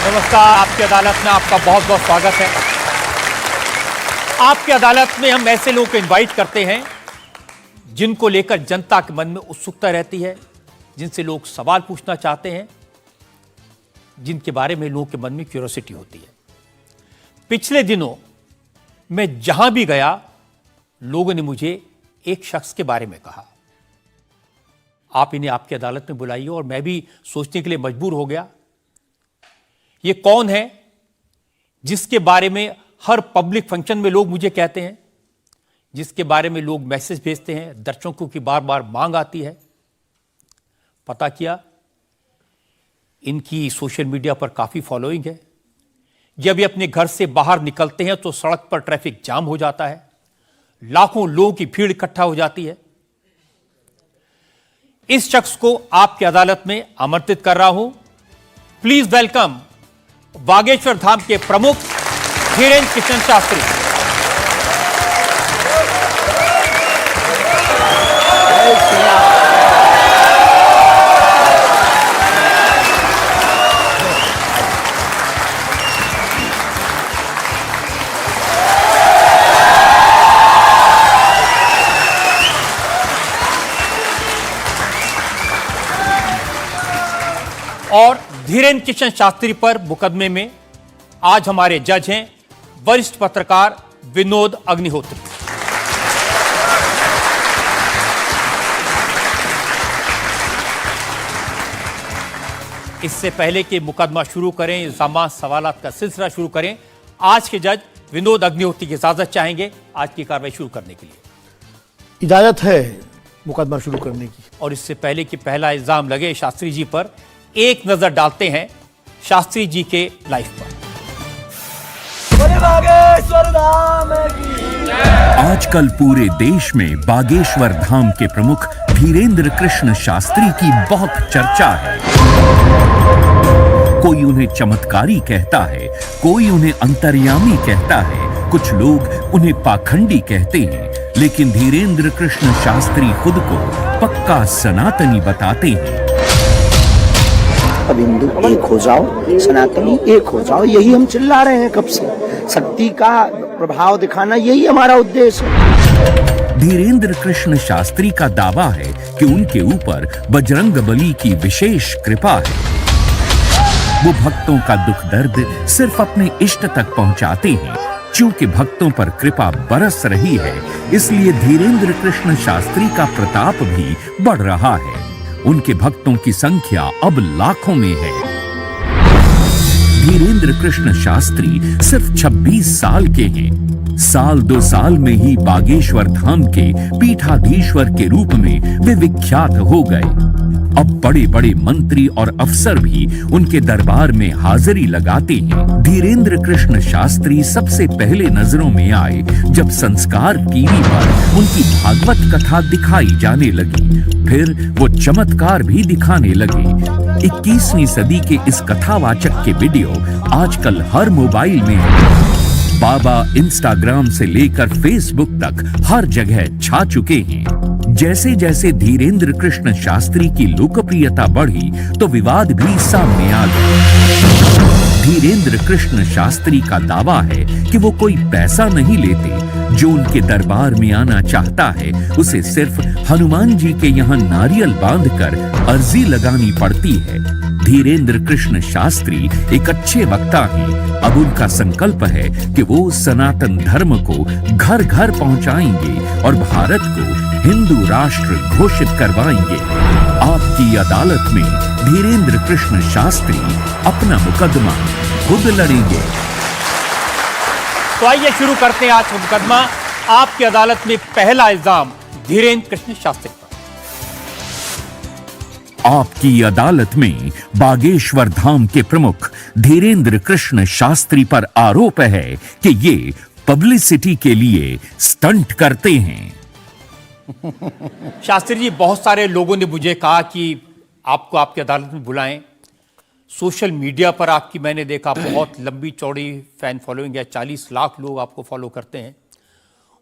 नमस्कार। आपकी अदालत में आपका बहुत बहुत स्वागत है। आपकी अदालत में हम ऐसे लोगों को इनवाइट करते हैं जिनको लेकर जनता के मन में उत्सुकता रहती है, जिनसे लोग सवाल पूछना चाहते हैं, जिनके बारे में लोगों के मन में क्यूरियोसिटी होती है। पिछले दिनों मैं जहां भी गया, लोगों ने मुझे एक शख्स के बारे में कहा, आप इन्हें आपकी अदालत में बुलाइए। और मैं भी सोचने के लिए मजबूर हो गया, ये कौन है जिसके बारे में हर पब्लिक फंक्शन में लोग मुझे कहते हैं, जिसके बारे में लोग मैसेज भेजते हैं, दर्शकों की बार बार मांग आती है। पता किया, इनकी सोशल मीडिया पर काफी फॉलोइंग है। जब ये अपने घर से बाहर निकलते हैं तो सड़क पर ट्रैफिक जाम हो जाता है, लाखों लोगों की भीड़ इकट्ठा हो जाती है। इस शख्स को आपकी अदालत में आमंत्रित कर रहा हूं। प्लीज वेलकम बागेश्वर धाम के प्रमुख धीरेन्द्र कृष्ण शास्त्री। और धीरेन्द्र कृष्ण शास्त्री पर मुकदमे में आज हमारे जज हैं वरिष्ठ पत्रकार विनोद अग्निहोत्री। इससे पहले कि मुकदमा शुरू करें, इल्जामात सवालात का सिलसिला शुरू करें, आज के जज विनोद अग्निहोत्री की इजाजत चाहेंगे आज की कार्रवाई शुरू करने के लिए। इजाजत है मुकदमा शुरू करने की। और इससे पहले कि पहला इल्जाम लगे शास्त्री जी पर, एक नजर डालते हैं शास्त्री जी के लाइफ पर। आजकल पूरे देश में बागेश्वर धाम के प्रमुख धीरेन्द्र कृष्ण शास्त्री की बहुत चर्चा है। कोई उन्हें चमत्कारी कहता है, कोई उन्हें अंतर्यामी कहता है, कुछ लोग उन्हें पाखंडी कहते हैं, लेकिन धीरेन्द्र कृष्ण शास्त्री खुद को पक्का सनातनी बताते हैं। अब हिंदू एक हो जाओ, सनातनी एक हो जाओ, यही हम चिल्ला रहे हैं कब से। शक्ति का प्रभाव दिखाना यही हमारा उद्देश्य है। धीरेन्द्र कृष्ण शास्त्री का दावा है कि उनके ऊपर बजरंगबली की विशेष कृपा है। वो भक्तों का दुख दर्द सिर्फ अपने इष्ट तक पहुंचाते हैं। चूंकि भक्तों पर कृपा बरस रही है, इसलिए धीरेन्द्र कृष्ण शास्त्री का प्रताप भी बढ़ रहा है। उनके भक्तों की संख्या अब लाखों में है। धीरेन्द्र कृष्ण शास्त्री सिर्फ 26 साल के हैं। साल 2 साल में ही बागेश्वर धाम के पीठाधीश्वर के रूप में वे विख्यात हो गए। अब बड़े बड़े मंत्री और अफसर भी उनके दरबार में हाजिरी लगाते हैं। धीरेन्द्र कृष्ण शास्त्री सबसे पहले नजरों में आए जब संस्कार टीवी पर उनकी भागवत कथा दिखाई जाने लगी। फिर वो चमत्कार भी दिखाने लगे। 21वीं सदी के इस कथावाचक के वीडियो आजकल हर मोबाइल में है। बाबा इंस्टाग्राम से लेकर फेसबुक तक हर जगह छा चुके हैं। जैसे जैसे धीरेन्द्र कृष्ण शास्त्री की लोकप्रियता बढ़ी तो विवाद भी सामने आ गए। धीरेन्द्र कृष्ण शास्त्री का दावा है कि वो कोई पैसा नहीं लेते। जो उनके दरबार में आना चाहता है उसे सिर्फ हनुमान जी के यहाँ नारियल बांधकर अर्जी लगानी पड़ती है। धीरेन्द्र कृष्ण शास्त्री एक अच्छे वक्ता हैं। अब उनका संकल्प है कि वो सनातन धर्म को घर घर पहुंचाएंगे और भारत को हिंदू राष्ट्र घोषित करवाएंगे। आपकी अदालत में धीरेन्द्र कृष्ण शास्त्री अपना मुकदमा खुद लड़ेंगे। तो आइए शुरू करते हैं आज का मुकदमा। आपकी अदालत में पहला इल्जाम धीरेन्द्र कृष्ण शास्त्री पर। आपकी अदालत में बागेश्वर धाम के प्रमुख धीरेन्द्र कृष्ण शास्त्री पर आरोप है कि ये पब्लिसिटी के लिए स्टंट करते हैं। शास्त्री जी, बहुत सारे लोगों ने मुझे कहा कि आपको आपकी अदालत में बुलाएं। सोशल मीडिया पर आपकी मैंने देखा बहुत लंबी चौड़ी फैन फॉलोइंग है, 40 लाख लोग आपको फॉलो करते हैं।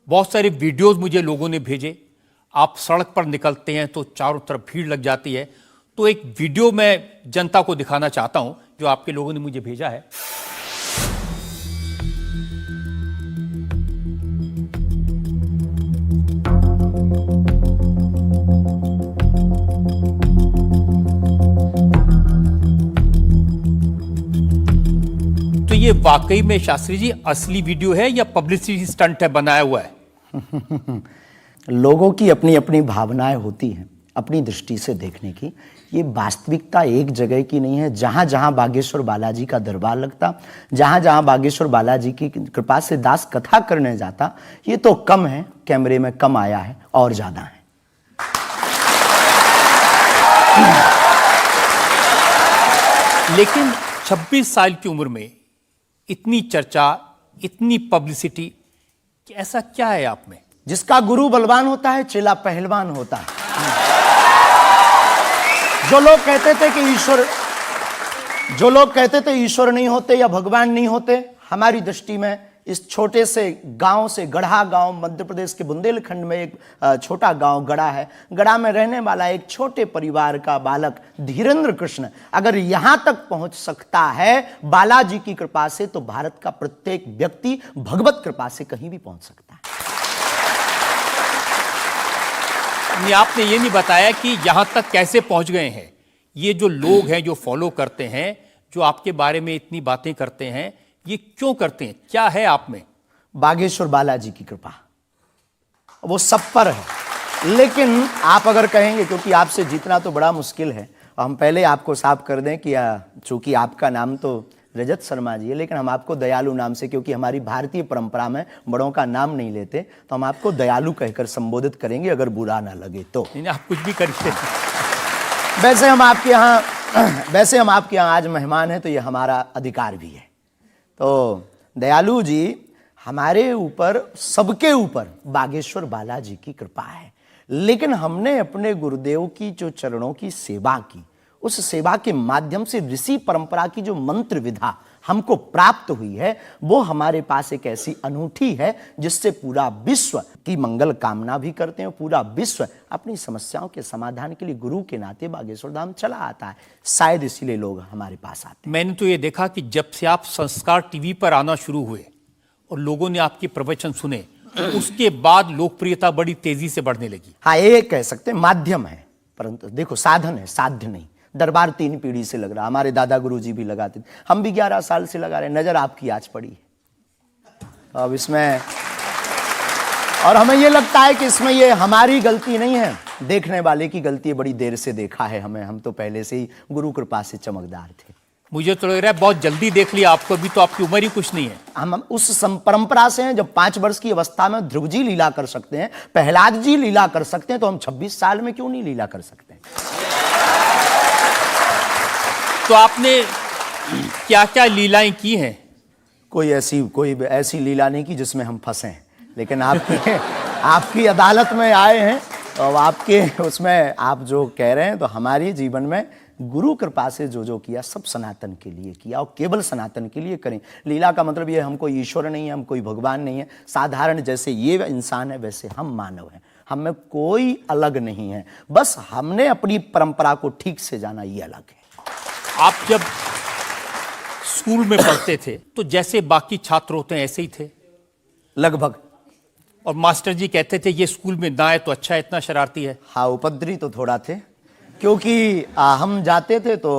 बहुत सारे वीडियोस मुझे लोगों ने भेजे। आप सड़क पर निकलते हैं तो चारों तरफ भीड़ लग जाती है। तो एक वीडियो मैं जनता को दिखाना चाहता हूं जो आपके लोगों ने मुझे भेजा है। तो ये वाकई में शास्त्री जी असली वीडियो है या पब्लिसिटी स्टंट है, बनाया हुआ है? लोगों की अपनी अपनी भावनाएं होती हैं, अपनी दृष्टि से देखने की। ये वास्तविकता एक जगह की नहीं है। जहां जहां बागेश्वर बालाजी का दरबार लगता, जहां जहां बागेश्वर बालाजी की कृपा से दास कथा करने जाता, ये तो कम है, कैमरे में कम आया है, और ज्यादा है। लेकिन 26 साल की उम्र में इतनी चर्चा, इतनी पब्लिसिटी, ऐसा क्या है आप में? जिसका गुरु बलवान होता है, चेला पहलवान होता है। जो लोग कहते थे ईश्वर नहीं होते या भगवान नहीं होते, हमारी दृष्टि में इस छोटे से गांव से, गढ़ा गांव, मध्य प्रदेश के बुंदेलखंड में एक छोटा गांव गढ़ा है। गढ़ा में रहने वाला एक छोटे परिवार का बालक धीरेन्द्र कृष्ण अगर यहां तक पहुंच सकता है बालाजी की कृपा से, तो भारत का प्रत्येक व्यक्ति भगवत कृपा से कहीं भी पहुंच सकता है। आपने ये नहीं बताया कि यहां तक कैसे पहुंच गए हैं। ये जो लोग हैं, जो फॉलो करते हैं, जो आपके बारे में इतनी बातें करते हैं, ये क्यों करते हैं? क्या है आप में? बागेश्वर बालाजी की कृपा, वो सब पर है। लेकिन आप अगर कहेंगे, क्योंकि आपसे जीतना तो बड़ा मुश्किल है, हम पहले आपको साफ कर दें कि चूंकि आपका नाम तो रजत शर्मा जी है, लेकिन हम आपको दयालु नाम से, क्योंकि हमारी भारतीय परंपरा में बड़ों का नाम नहीं लेते, तो हम आपको दयालु कहकर संबोधित करेंगे, अगर बुरा ना लगे तो। आप कुछ भी करिए। वैसे हम आपके यहाँ आज मेहमान हैं, तो ये हमारा अधिकार भी है। तो दयालु जी, हमारे ऊपर, सबके ऊपर बागेश्वर बालाजी की कृपा है। लेकिन हमने अपने गुरुदेव की जो चरणों की सेवा की, उस सेवा के माध्यम से ऋषि परंपरा की जो मंत्र विधा हमको प्राप्त हुई है, वो हमारे पास एक ऐसी अनूठी है जिससे पूरा विश्व की मंगल कामना भी करते हैं। पूरा विश्व अपनी समस्याओं के समाधान के लिए गुरु के नाते बागेश्वर धाम चला आता है। शायद इसीलिए लोग हमारे पास आते हैं। मैंने तो ये देखा कि जब से आप संस्कार टीवी पर आना शुरू हुए और लोगों ने आपके प्रवचन सुने, उसके बाद लोकप्रियता बड़ी तेजी से बढ़ने लगी। हाँ, ये कह सकते हैं माध्यम है, परंतु देखो साधन है, साध्य नहीं। दरबार 3 पीढ़ी से लग रहा, हमारे दादा गुरु जी भी लगाते थे, हम भी 11 साल से लगा रहे। नजर आपकी आज पड़ी है अब इसमें, और हमें ये लगता है कि इसमें ये हमारी गलती नहीं है, देखने वाले की गलती है। बड़ी देर से देखा है हमें, हम तो पहले से ही गुरु कृपा से चमकदार थे। मुझे तो लग रहा है बहुत जल्दी देख लिया आपको, भी तो आपकी उम्र ही कुछ नहीं है। हम उस परंपरा से हैं, जब 5 वर्ष की अवस्था में ध्रुव जी लीला कर सकते हैं, प्रहलाद जी लीला कर सकते हैं, तो हम 26 साल में क्यों नहीं लीला कर सकते? तो आपने क्या क्या लीलाएं की हैं? कोई ऐसी लीला नहीं की जिसमें हम फंसे, लेकिन आपकी अदालत में आए हैं, और आपके उसमें आप जो कह रहे हैं, तो हमारे जीवन में गुरु कृपा से जो किया, सब सनातन के लिए किया, और केवल सनातन के लिए करें। लीला का मतलब ये, हम कोई ईश्वर नहीं है, हम कोई भगवान नहीं है। साधारण जैसे ये इंसान है, वैसे हम मानव हैं। हम में कोई अलग नहीं है, बस हमने अपनी परंपरा को ठीक से जाना, ये अलग है। आप जब स्कूल में पढ़ते थे, तो जैसे बाकी छात्र होते हैं ऐसे ही थे लगभग, और मास्टर जी कहते थे ये स्कूल में ना है तो अच्छा है, इतना शरारती है? हाँ, उपद्रवी तो थोड़ा थे, क्योंकि हम जाते थे तो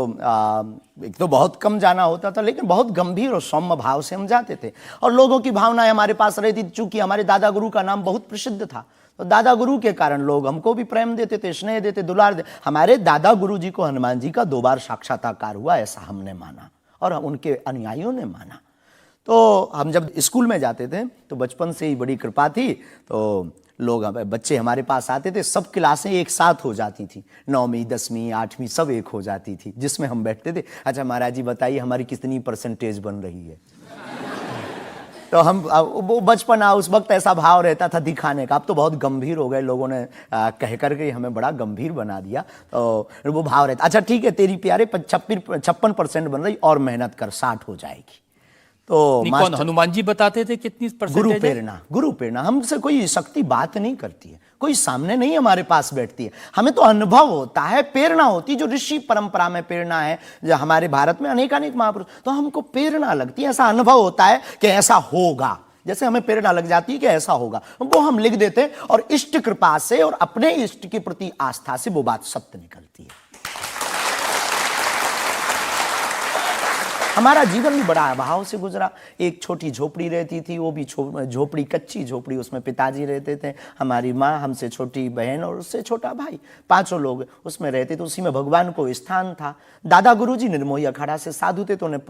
एक तो बहुत कम जाना होता था, लेकिन बहुत गंभीर और सौम्य भाव से हम जाते थे, और लोगों की भावनाएं हमारे पास रहती थी। चूंकि हमारे दादा गुरु का नाम बहुत प्रसिद्ध था, तो दादा गुरु के कारण लोग हमको भी प्रेम देते थे, स्नेह देते, दुलार देते। हमारे दादा गुरु जी को हनुमान जी का 2 बार साक्षात्कार हुआ, ऐसा हमने माना, और उनके अनुयायियों ने माना। तो हम जब स्कूल में जाते थे, तो बचपन से ही बड़ी कृपा थी, तो बच्चे हमारे पास आते थे, सब क्लासें एक साथ हो जाती थी, 9वीं 10वीं 8वीं सब एक हो जाती थी, जिसमें हम बैठते थे। अच्छा महाराज जी बताइए हमारी कितनी परसेंटेज बन रही है? तो हम, वो बचपना, उस वक्त ऐसा भाव रहता था दिखाने का। अब तो बहुत गंभीर हो गए, लोगों ने कह करके हमें बड़ा गंभीर बना दिया, तो वो भाव रहता। अच्छा ठीक है, तेरी प्यारे 56% बन रही, और मेहनत कर, 60 हो जाएगी। तो कौन हनुमान जी बताते थे कितनी परसेंटेज? गुरु प्रेरणा। हमसे कोई शक्ति बात नहीं करती है, कोई सामने नहीं हमारे पास बैठती है, हमें तो अनुभव होता है, प्रेरणा होती है, जो ऋषि परंपरा में प्रेरणा है, जो हमारे भारत में अनेकानेक महापुरुष, तो हमको प्रेरणा लगती है, ऐसा अनुभव होता है कि ऐसा होगा, जैसे हमें प्रेरणा लग जाती है कि ऐसा होगा, वो हम लिख देते हैं और इष्ट कृपा से और अपने इष्ट के प्रति आस्था से वो बात सत्य निकलती है। हमारा जीवन भी बड़ा अभाव से गुजरा। एक छोटी झोपड़ी रहती थी, वो भी झोपड़ी, कच्ची झोपड़ी, उसमें पिताजी रहते थे, हमारी माँ, हमसे छोटी बहन और उससे छोटा भाई, 5 लोग उसमें रहते थे। उसी में भगवान को स्थान था। दादा गुरुजी निर्मोही अखाड़ा से साधु थे, तो उन्हें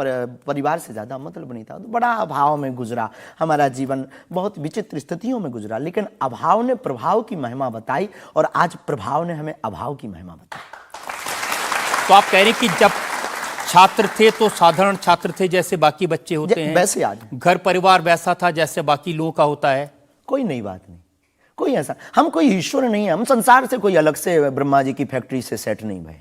परिवार से ज़्यादा मतलब नहीं था। तो बड़ा अभाव में गुजरा हमारा जीवन, बहुत विचित्र स्थितियों में गुजरा। लेकिन अभाव ने प्रभाव की महिमा बताई और आज प्रभाव ने हमें अभाव की महिमा बताई। तो आप कह रहे हैं कि जब छात्र थे तो साधारण छात्र थे, जैसे बाकी बच्चे होते हैं, वैसे आज घर परिवार वैसा था जैसे बाकी लोगों का होता है। कोई नई बात नहीं, कोई ऐसा, हम कोई ईश्वर नहीं है, हम संसार से कोई अलग से ब्रह्मा जी की फैक्ट्री से सेट नहीं भये।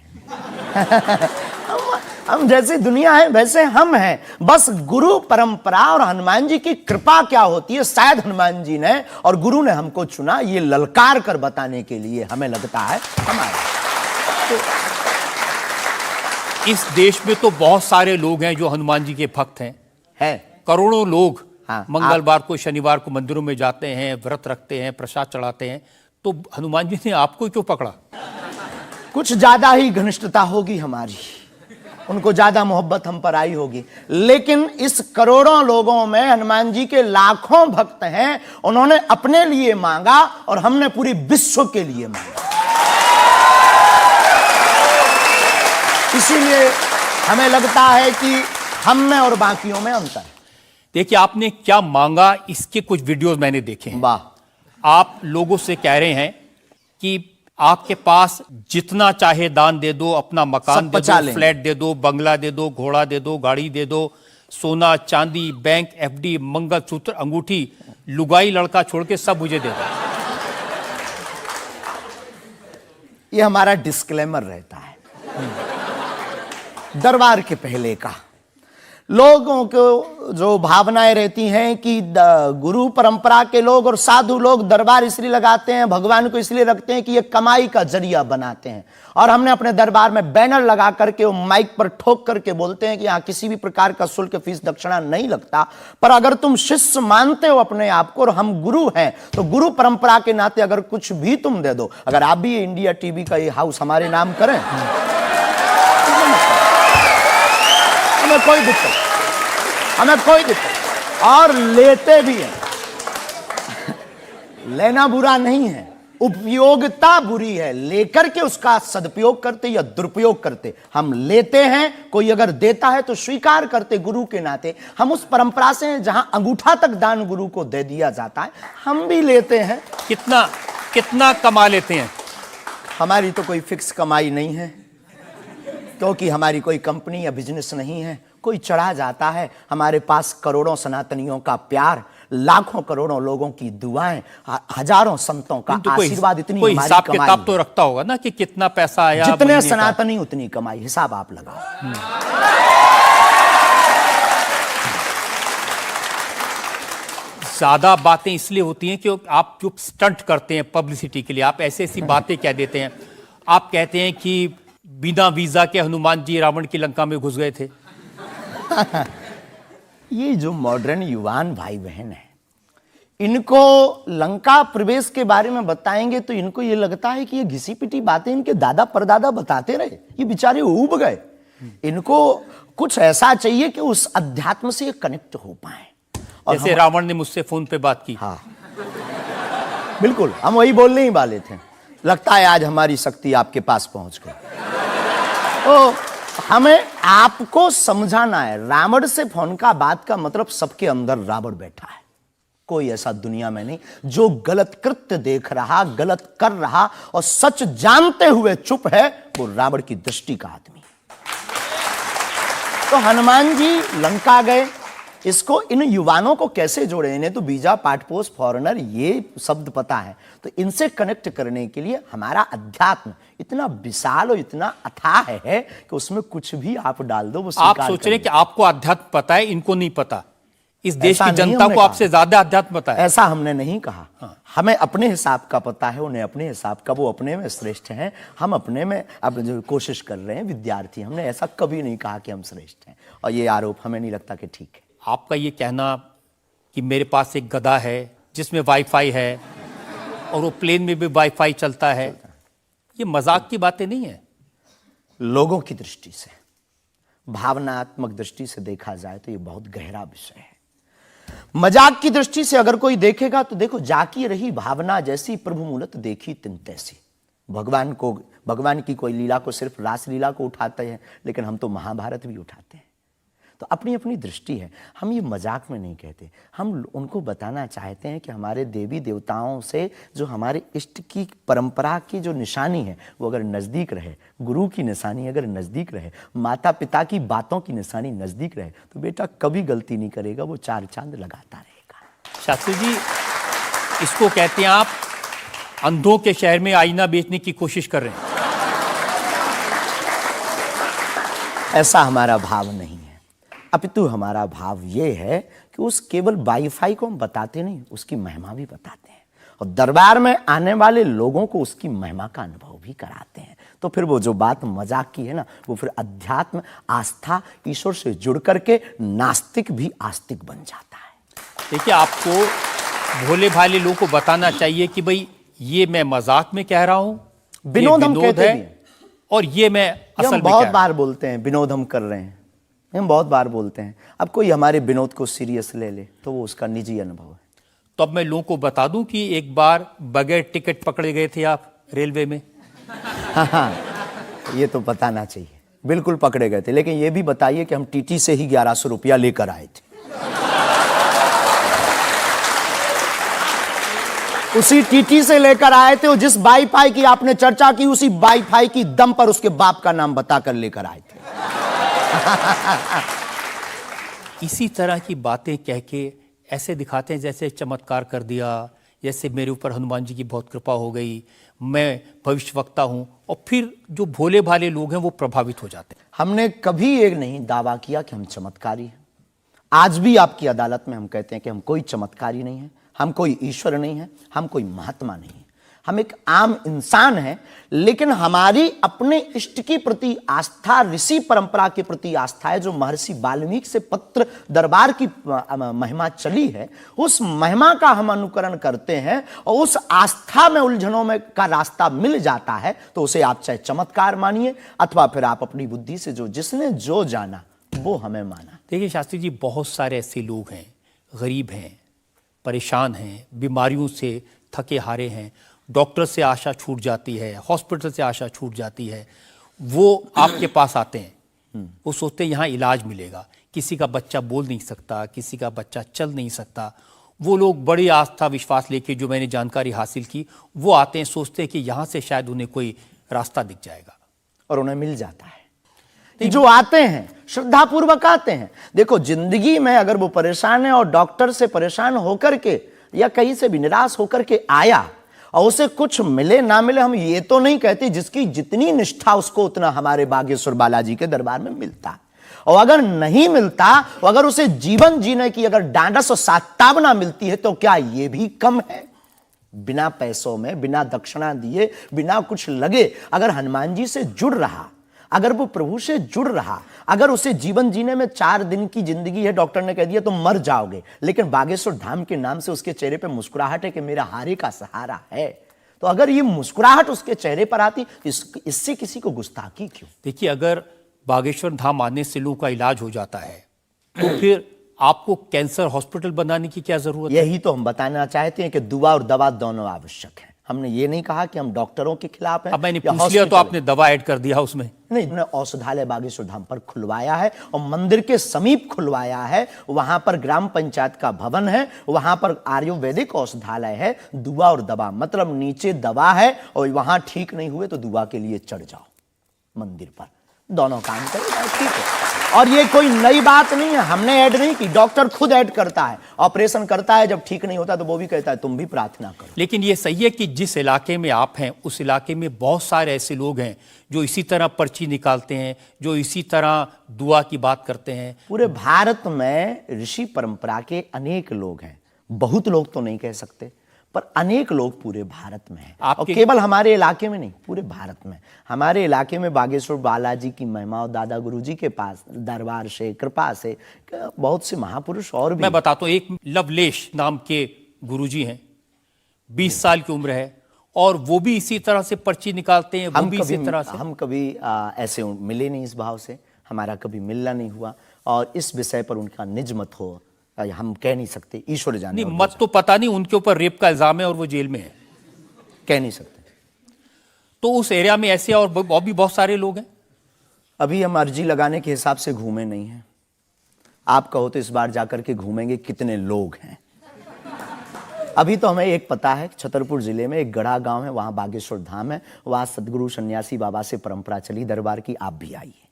हम जैसी दुनिया है वैसे हम हैं। बस गुरु परंपरा और हनुमान जी की कृपा क्या होती है, शायद हनुमान जी ने और गुरु ने हमको चुना ये ललकार कर बताने के लिए, हमें लगता है हमारे। इस देश में तो बहुत सारे लोग हैं जो हनुमान जी के भक्त हैं, करोड़ों लोग। हाँ, मंगलवार को, शनिवार को मंदिरों में जाते हैं, व्रत रखते हैं, प्रसाद चढ़ाते हैं। तो हनुमान जी ने आपको क्यों पकड़ा? कुछ ज्यादा ही घनिष्ठता होगी हमारी, उनको ज्यादा मोहब्बत हम पर आई होगी। लेकिन इस करोड़ों लोगों में हनुमान जी के लाखों भक्त हैं। उन्होंने अपने लिए मांगा और हमने पूरी विश्व के लिए मांगा। इसीलिए हमें लगता है कि हम में और बाकियों में अंतर है। देखिए, आपने क्या मांगा, इसके कुछ वीडियोस मैंने देखे हैं। वाह। आप लोगों से कह रहे हैं कि आपके पास जितना चाहे दान दे दो, अपना मकान दे दो, फ्लैट दे दो, बंगला दे दो, घोड़ा दे दो, गाड़ी दे दो, सोना चांदी, बैंक, एफडी, मंगलसूत्र, अंगूठी, लुगाई लड़का छोड़ के सब मुझे दे दो। ये हमारा डिस्क्लेमर रहता है दरबार के पहले का। लोगों को जो भावनाएं रहती हैं कि गुरु परंपरा के लोग और साधु लोग दरबार इसलिए लगाते हैं, भगवान को इसलिए रखते हैं कि ये कमाई का जरिया बनाते हैं। और हमने अपने दरबार में बैनर लगा करके, वो माइक पर ठोक करके बोलते हैं कि यहाँ किसी भी प्रकार का शुल्क, फीस, दक्षिणा नहीं लगता। पर अगर तुम शिष्य मानते हो अपने आप को और हम गुरु हैं, तो गुरु परंपरा के नाते अगर कुछ भी तुम दे दो, अगर आप भी इंडिया टीवी का ये हाउस हमारे नाम करें, हमें कोई दिक्कत, हमें कोई दिक्कत। और लेते भी हैं, लेना बुरा नहीं है, उपयोगिता बुरी है। लेकर के उसका सदुपयोग करते या दुरुपयोग करते, हम लेते हैं। कोई अगर देता है तो स्वीकार करते गुरु के नाते। हम उस परंपरा से हैं जहां अंगूठा तक दान गुरु को दे दिया जाता है, हम भी लेते हैं। कितना कमा लेते हैं? हमारी तो कोई फिक्स कमाई नहीं है, क्योंकि हमारी कोई कंपनी या बिजनेस नहीं है। कोई चढ़ा जाता है, हमारे पास करोड़ों सनातनियों का प्यार, लाखों करोड़ों लोगों की दुआएं, हजारों संतों का आशीर्वाद, इतनी कोई हमारी हिसाब कमाई किताब तो रखता होगा ना कि कितना पैसा आया। जितने सनातनी उतनी कमाई, हिसाब आप लगाओ। ज्यादा बातें इसलिए होती हैं कि आप जो स्टंट करते हैं पब्लिसिटी के लिए, आप ऐसी ऐसी बातें कह देते हैं। आप कहते हैं कि बिना वीजा के हनुमान जी रावण की लंका में घुस गए थे। ये जो मॉडर्न युवान भाई बहन है, इनको लंका प्रवेश के बारे में बताएंगे तो इनको ये लगता है कि ये घिसी पिटी बातें इनके दादा परदादा बताते रहे, ये बेचारे ऊब गए। इनको कुछ ऐसा चाहिए कि उस अध्यात्म से ये कनेक्ट हो पाए। और जैसे रावण ने मुझसे फोन पे बात की। हाँ, बिल्कुल, हम वही बोलने ही वाले थे। लगता है आज हमारी शक्ति आपके पास पहुंच गई। तो हमें आपको समझाना है, रावण से फोन का बात का मतलब सबके अंदर रावण बैठा है। कोई ऐसा दुनिया में नहीं जो गलत कृत्य देख रहा, गलत कर रहा और सच जानते हुए चुप है, वो रावण की दृष्टि का आदमी। तो हनुमान जी लंका गए, इसको इन युवानों को कैसे जोड़े? इन्हें तो वीजा, पासपोर्ट, फॉरेनर ये शब्द पता है। तो इनसे कनेक्ट करने के लिए हमारा अध्यात्म इतना विशाल और इतना अथाह है कि उसमें कुछ भी आप डाल दो वो आप सोच रहे हैं कि आपको अध्यात्म पता है, इनको नहीं पता। इस देश ऐसा की नहीं जनता हमने को कहा। आपसे ज्यादा अध्यात्म पता है। ऐसा हमने नहीं कहा। हमें अपने हिसाब का पता है, उन्हें अपने हिसाब का, वो अपने में श्रेष्ठ हैं, हम अपने में अब जो कोशिश कर रहे हैं विद्यार्थी। हमने ऐसा कभी नहीं कहा कि हम श्रेष्ठ हैं, और ये आरोप हमें नहीं लगता कि ठीक है। आपका ये कहना कि मेरे पास एक गधा है जिसमें वाईफाई है और वो प्लेन में भी वाईफाई चलता है, ये मजाक की बातें नहीं है। लोगों की दृष्टि से, भावनात्मक दृष्टि से देखा जाए तो ये बहुत गहरा विषय है। मजाक की दृष्टि से अगर कोई देखेगा तो देखो, जाकी रही भावना जैसी प्रभु मूलत देखी तिन तैसी। भगवान की कोई लीला को सिर्फ रास लीला को उठाते हैं, लेकिन हम तो महाभारत भी उठाते हैं। तो अपनी अपनी दृष्टि है, हम ये मजाक में नहीं कहते। हम उनको बताना चाहते हैं कि हमारे देवी देवताओं से जो हमारे इष्ट की परंपरा की जो निशानी है वो अगर नज़दीक रहे, गुरु की निशानी अगर नज़दीक रहे, माता पिता की बातों की निशानी नज़दीक रहे, तो बेटा कभी गलती नहीं करेगा, वो चार चांद लगाता रहेगा। शास्त्री जी, इसको कहते हैं आप अंधों के शहर में आईना बेचने की कोशिश कर रहे हैं। ऐसा हमारा भाव नहीं है, अपितु हमारा भाव ये है कि उस केवल वाईफाई को हम बताते नहीं, उसकी महिमा भी बताते हैं, और दरबार में आने वाले लोगों को उसकी महिमा का अनुभव भी कराते हैं। तो फिर वो जो बात मजाक की है ना, वो फिर अध्यात्म, आस्था, ईश्वर से जुड़ करके नास्तिक भी आस्तिक बन जाता है। देखिए, आपको भोले भाले लोगों को बताना चाहिए कि भाई ये मैं मजाक में कह रहा हूं, विनोद हम कहते भी हैं। और ये मैं ये असल हम में बहुत कह बार बोलते हैं विनोद हम कर रहे हैं, हम बहुत बार बोलते हैं। अब कोई हमारे विनोद को सीरियस ले ले तो वो उसका निजी अनुभव है। तो अब मैं लोगों को बता दूं कि एक बार बगैर टिकट पकड़े गए थे आप रेलवे में। हाँ, ये तो बताना चाहिए, बिल्कुल पकड़े गए थे। लेकिन ये भी बताइए कि हम टीटी से ही 1100 रुपया लेकर आए थे। उसी टीटी से लेकर आए थे, और जिस वाईफाई की आपने चर्चा की उसी वाईफाई की दम पर उसके बाप का नाम बताकर लेकर आए थे। इसी तरह की बातें कह के ऐसे दिखाते हैं जैसे चमत्कार कर दिया, जैसे मेरे ऊपर हनुमान जी की बहुत कृपा हो गई, मैं भविष्यवक्ता हूं, और फिर जो भोले भाले लोग हैं वो प्रभावित हो जाते हैं। हमने कभी एक नहीं दावा किया कि हम चमत्कारी हैं। आज भी आपकी अदालत में हम कहते हैं कि हम कोई चमत्कारी नहीं है, हम कोई ईश्वर नहीं है, हम कोई महात्मा नहीं है, हम एक आम इंसान हैं। लेकिन हमारी अपने इष्ट की प्रति आस्था, ऋषि परंपरा के प्रति आस्था है, जो महर्षि वाल्मीकि से पत्र दरबार की महिमा चली है, उस महिमा का हम अनुकरण करते हैं, और उस आस्था में उलझनों में का रास्ता मिल जाता है, तो उसे आप चाहे चमत्कार मानिए अथवा फिर आप अपनी बुद्धि से जो जिसने जो जाना वो हमें माना। देखिए शास्त्री जी, बहुत सारे ऐसे लोग हैं, गरीब हैं, परेशान हैं, बीमारियों से थके हारे हैं, डॉक्टर से आशा छूट जाती है, हॉस्पिटल से आशा छूट जाती है, वो आपके पास आते हैं, वो सोचते हैं यहाँ इलाज मिलेगा। किसी का बच्चा बोल नहीं सकता, किसी का बच्चा चल नहीं सकता, वो लोग बड़ी आस्था विश्वास लेके, जो मैंने जानकारी हासिल की, वो आते हैं, सोचते हैं कि यहाँ से शायद उन्हें कोई रास्ता दिख जाएगा, और उन्हें मिल जाता है। जो आते हैं श्रद्धापूर्वक आते हैं। देखो, जिंदगी में अगर वो परेशान है और डॉक्टर से परेशान होकर के या कहीं से भी निराश होकर के आया और उसे कुछ मिले ना मिले, हम ये तो नहीं कहते, जिसकी जितनी निष्ठा उसको उतना हमारे बागेश्वर बालाजी के दरबार में मिलता है। और अगर नहीं मिलता, और अगर उसे जीवन जीने की अगर डांडस और सात्तावना मिलती है, तो क्या ये भी कम है? बिना पैसों में, बिना दक्षिणा दिए, बिना कुछ लगे अगर हनुमान जी से जुड़ रहा, अगर वो प्रभु से जुड़ रहा, अगर उसे जीवन जीने में 4 दिन की जिंदगी है, डॉक्टर ने कह दिया तो मर जाओगे, लेकिन बागेश्वर धाम के नाम से उसके चेहरे पे मुस्कुराहट है कि मेरा हारे का सहारा है, तो अगर ये मुस्कुराहट उसके चेहरे पर आती, इससे किसी को गुस्ताखी क्यों? देखिए, अगर बागेश्वर धाम आने से लोगों का इलाज हो जाता है, तो फिर आपको कैंसर हॉस्पिटल बनाने की क्या जरूरत है? यही तो हम बताना चाहते हैं कि दुआ और दवा दोनों आवश्यक है। हमने ये नहीं कहा कि हम डॉक्टरों के खिलाफ हैं। अब मैंने पूछ लिया तो आपने दवा ऐड कर दिया उसमें। नहीं, हमने औषधालय बागेश्वर धाम पर खुलवाया है, और मंदिर के समीप खुलवाया है। वहां पर ग्राम पंचायत का भवन है, वहां पर आयुर्वेदिक औषधालय है। दुआ और दवा मतलब नीचे दवा है, और वहां ठीक नहीं हुए तो दुआ के लिए चढ़ जाओ मंदिर पर, दोनों काम करेगा, ठीक है। और ये कोई नई बात नहीं है, हमने ऐड नहीं की, डॉक्टर खुद ऐड करता है, ऑपरेशन करता है, जब ठीक नहीं होता तो वो भी कहता है तुम भी प्रार्थना करो। लेकिन ये सही है कि जिस इलाके में आप हैं उस इलाके में बहुत सारे ऐसे लोग हैं जो इसी तरह पर्ची निकालते हैं, जो इसी तरह दुआ की बात करते हैं। पूरे भारत में ऋषि परंपरा के अनेक लोग हैं, बहुत लोग तो नहीं कह सकते, पर अनेक लोग पूरे भारत में हैं। और केवल हमारे इलाके में नहीं, पूरे भारत में। हमारे इलाके में बागेश्वर बालाजी की महिमा और दादा गुरुजी के पास दरबार से, कृपा से बहुत से महापुरुष और भी। मैं बताता हूँ, एक लवलेश नाम के गुरुजी हैं, 20 साल की उम्र है, और वो भी इसी तरह से पर्ची निकालते हैं। वो भी इसी तरह से। हम कभी ऐसे मिले नहीं इस भाव से, हमारा कभी मिलना नहीं हुआ, और इस विषय पर उनका निज मत हो हम कह नहीं सकते, ईश्वर जाने। नहीं, मत तो पता नहीं, उनके ऊपर रेप का इल्जाम है और वो जेल में है, कह नहीं सकते। तो उस एरिया में ऐसे और भी बहुत सारे लोग हैं। अभी हम अर्जी लगाने के हिसाब से घूमे नहीं हैं, आप कहो तो इस बार जाकर के घूमेंगे कितने लोग हैं। अभी तो हमें एक पता है, छतरपुर जिले में एक गढ़ा गांव है, वहां बागेश्वर धाम है, वहां सदगुरु सन्यासी बाबा से परंपरा चली दरबार की, आप भी आइए।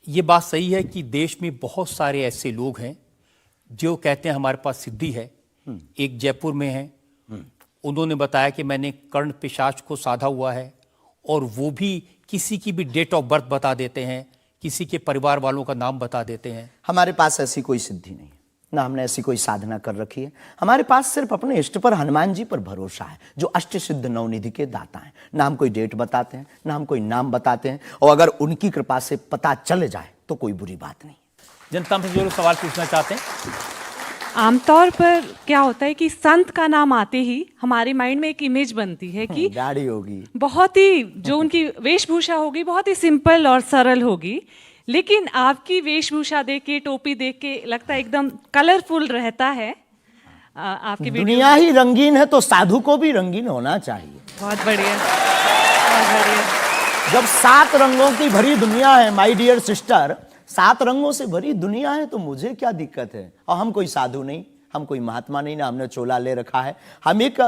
ये बात सही है कि देश में बहुत सारे ऐसे लोग हैं जो कहते हैं हमारे पास सिद्धि है। एक जयपुर में है, उन्होंने बताया कि मैंने कर्ण पिशाच को साधा हुआ है, और वो भी किसी की भी डेट ऑफ बर्थ बता देते हैं, किसी के परिवार वालों का नाम बता देते हैं। हमारे पास ऐसी कोई सिद्धि नहीं है, ना हमने ऐसी कोई साधना कर रखी है। हमारे पास सिर्फ अपने इष्ट पर, हनुमान जी पर भरोसा है, जो अष्ट सिद्ध नवनिधि के दाता हैं। ना हम कोई डेट बताते हैं, ना हम कोई नाम बताते हैं, और अगर उनकी कृपा से पता चल जाए तो कोई बुरी बात नहीं। जनता में जो लोग सवाल पूछना चाहते हैं। आमतौर पर क्या होता है कि संत का नाम आते ही हमारे माइंड में एक इमेज बनती है कि गाड़ी होगी, बहुत ही जो उनकी वेशभूषा होगी बहुत ही सिंपल और सरल होगी, लेकिन आपकी वेशभूषा देख के, टोपी देख के लगता है एकदम कलरफुल रहता है। आपकी दुनिया ही रंगीन है तो साधु को भी रंगीन होना चाहिए। बहुत बढ़िया, बहुत बढ़िया। जब 7 रंगों की भरी दुनिया है माय डियर सिस्टर, 7 रंगों से भरी दुनिया है, तो मुझे क्या दिक्कत है। और हम कोई साधु नहीं, हम कोई महात्मा नहीं, ना हमने चोला ले रखा है। हम एक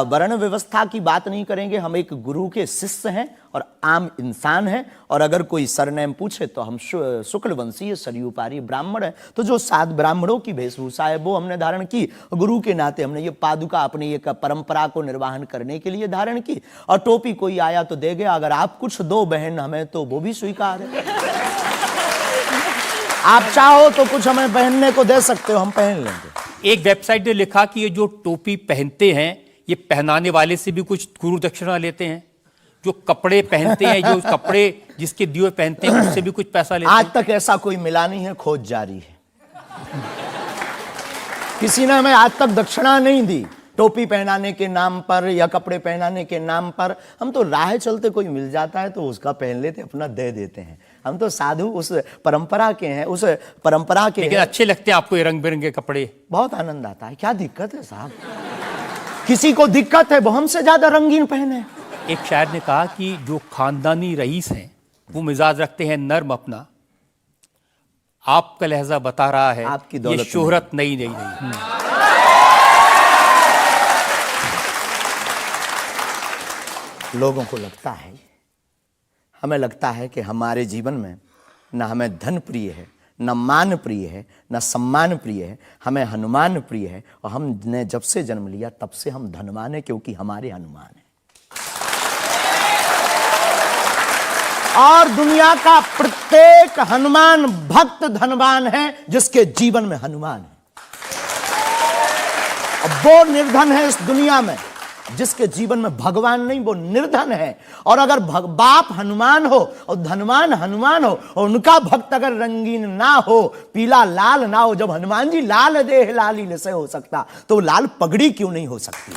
वर्ण व्यवस्था की बात नहीं करेंगे, हम एक गुरु के शिष्य हैं और आम इंसान हैं। और अगर कोई सरनेम पूछे तो हम शुक्ल वंशीय सरयू पारी ब्राह्मण है। तो जो 7 ब्राह्मणों की वेशभूषा है वो हमने धारण की, गुरु के नाते हमने ये पादुका अपनी एक परंपरा को निर्वाहन करने के लिए धारण की। और टोपी कोई आया तो दे गया, अगर आप कुछ दो बहन हमें तो वो भी स्वीकार है। आप चाहो तो कुछ हमें पहनने को दे सकते हो, हम पहन लेंगे। एक वेबसाइट ने लिखा कि ये जो टोपी पहनते हैं ये पहनाने वाले से भी कुछ गुरु दक्षिणा लेते हैं, जो कपड़े पहनते हैं, जो कपड़े जिसके दिए पहनते हैं उससे भी कुछ पैसा लेते हैं। आज तक ऐसा कोई मिला नहीं है, खोज जारी है। किसी ने हमें आज तक दक्षिणा नहीं दी टोपी पहनाने के नाम पर या कपड़े पहनाने के नाम पर। हम तो राह चलते कोई मिल जाता है तो उसका पहन लेते, अपना दे देते हैं। हम तो साधु उस परंपरा के हैं, उस परंपरा के। लेकिन अच्छे लगते हैं आपको ये रंग बिरंगे कपड़े? बहुत आनंद आता है। क्या दिक्कत है साहब? किसी को दिक्कत है वो हमसे ज्यादा रंगीन पहने। एक शायर ने कहा कि जो खानदानी रईस हैं वो मिजाज रखते हैं नर्म अपना, आपका लहजा बता रहा है आपकी ये दौलत शोहरत नई नई नहीं। लोगों को लगता है, हमें लगता है कि हमारे जीवन में न हमें धन प्रिय है, न मान प्रिय है, न सम्मान प्रिय है, हमें हनुमान प्रिय है। और हमने जब से जन्म लिया तब से हम धनवान हैं, क्योंकि हमारे हनुमान हैं। और दुनिया का प्रत्येक हनुमान भक्त धनवान है जिसके जीवन में हनुमान है। और वो निर्धन है इस दुनिया में जिसके जीवन में भगवान नहीं, वो निर्धन है। और अगर बाप हनुमान हो और धनवान हनुमान हो और उनका भक्त अगर रंगीन ना हो, पीला लाल ना हो, जब हनुमान जी लाल देह लाली से हो सकता तो लाल पगड़ी क्यों नहीं हो सकती?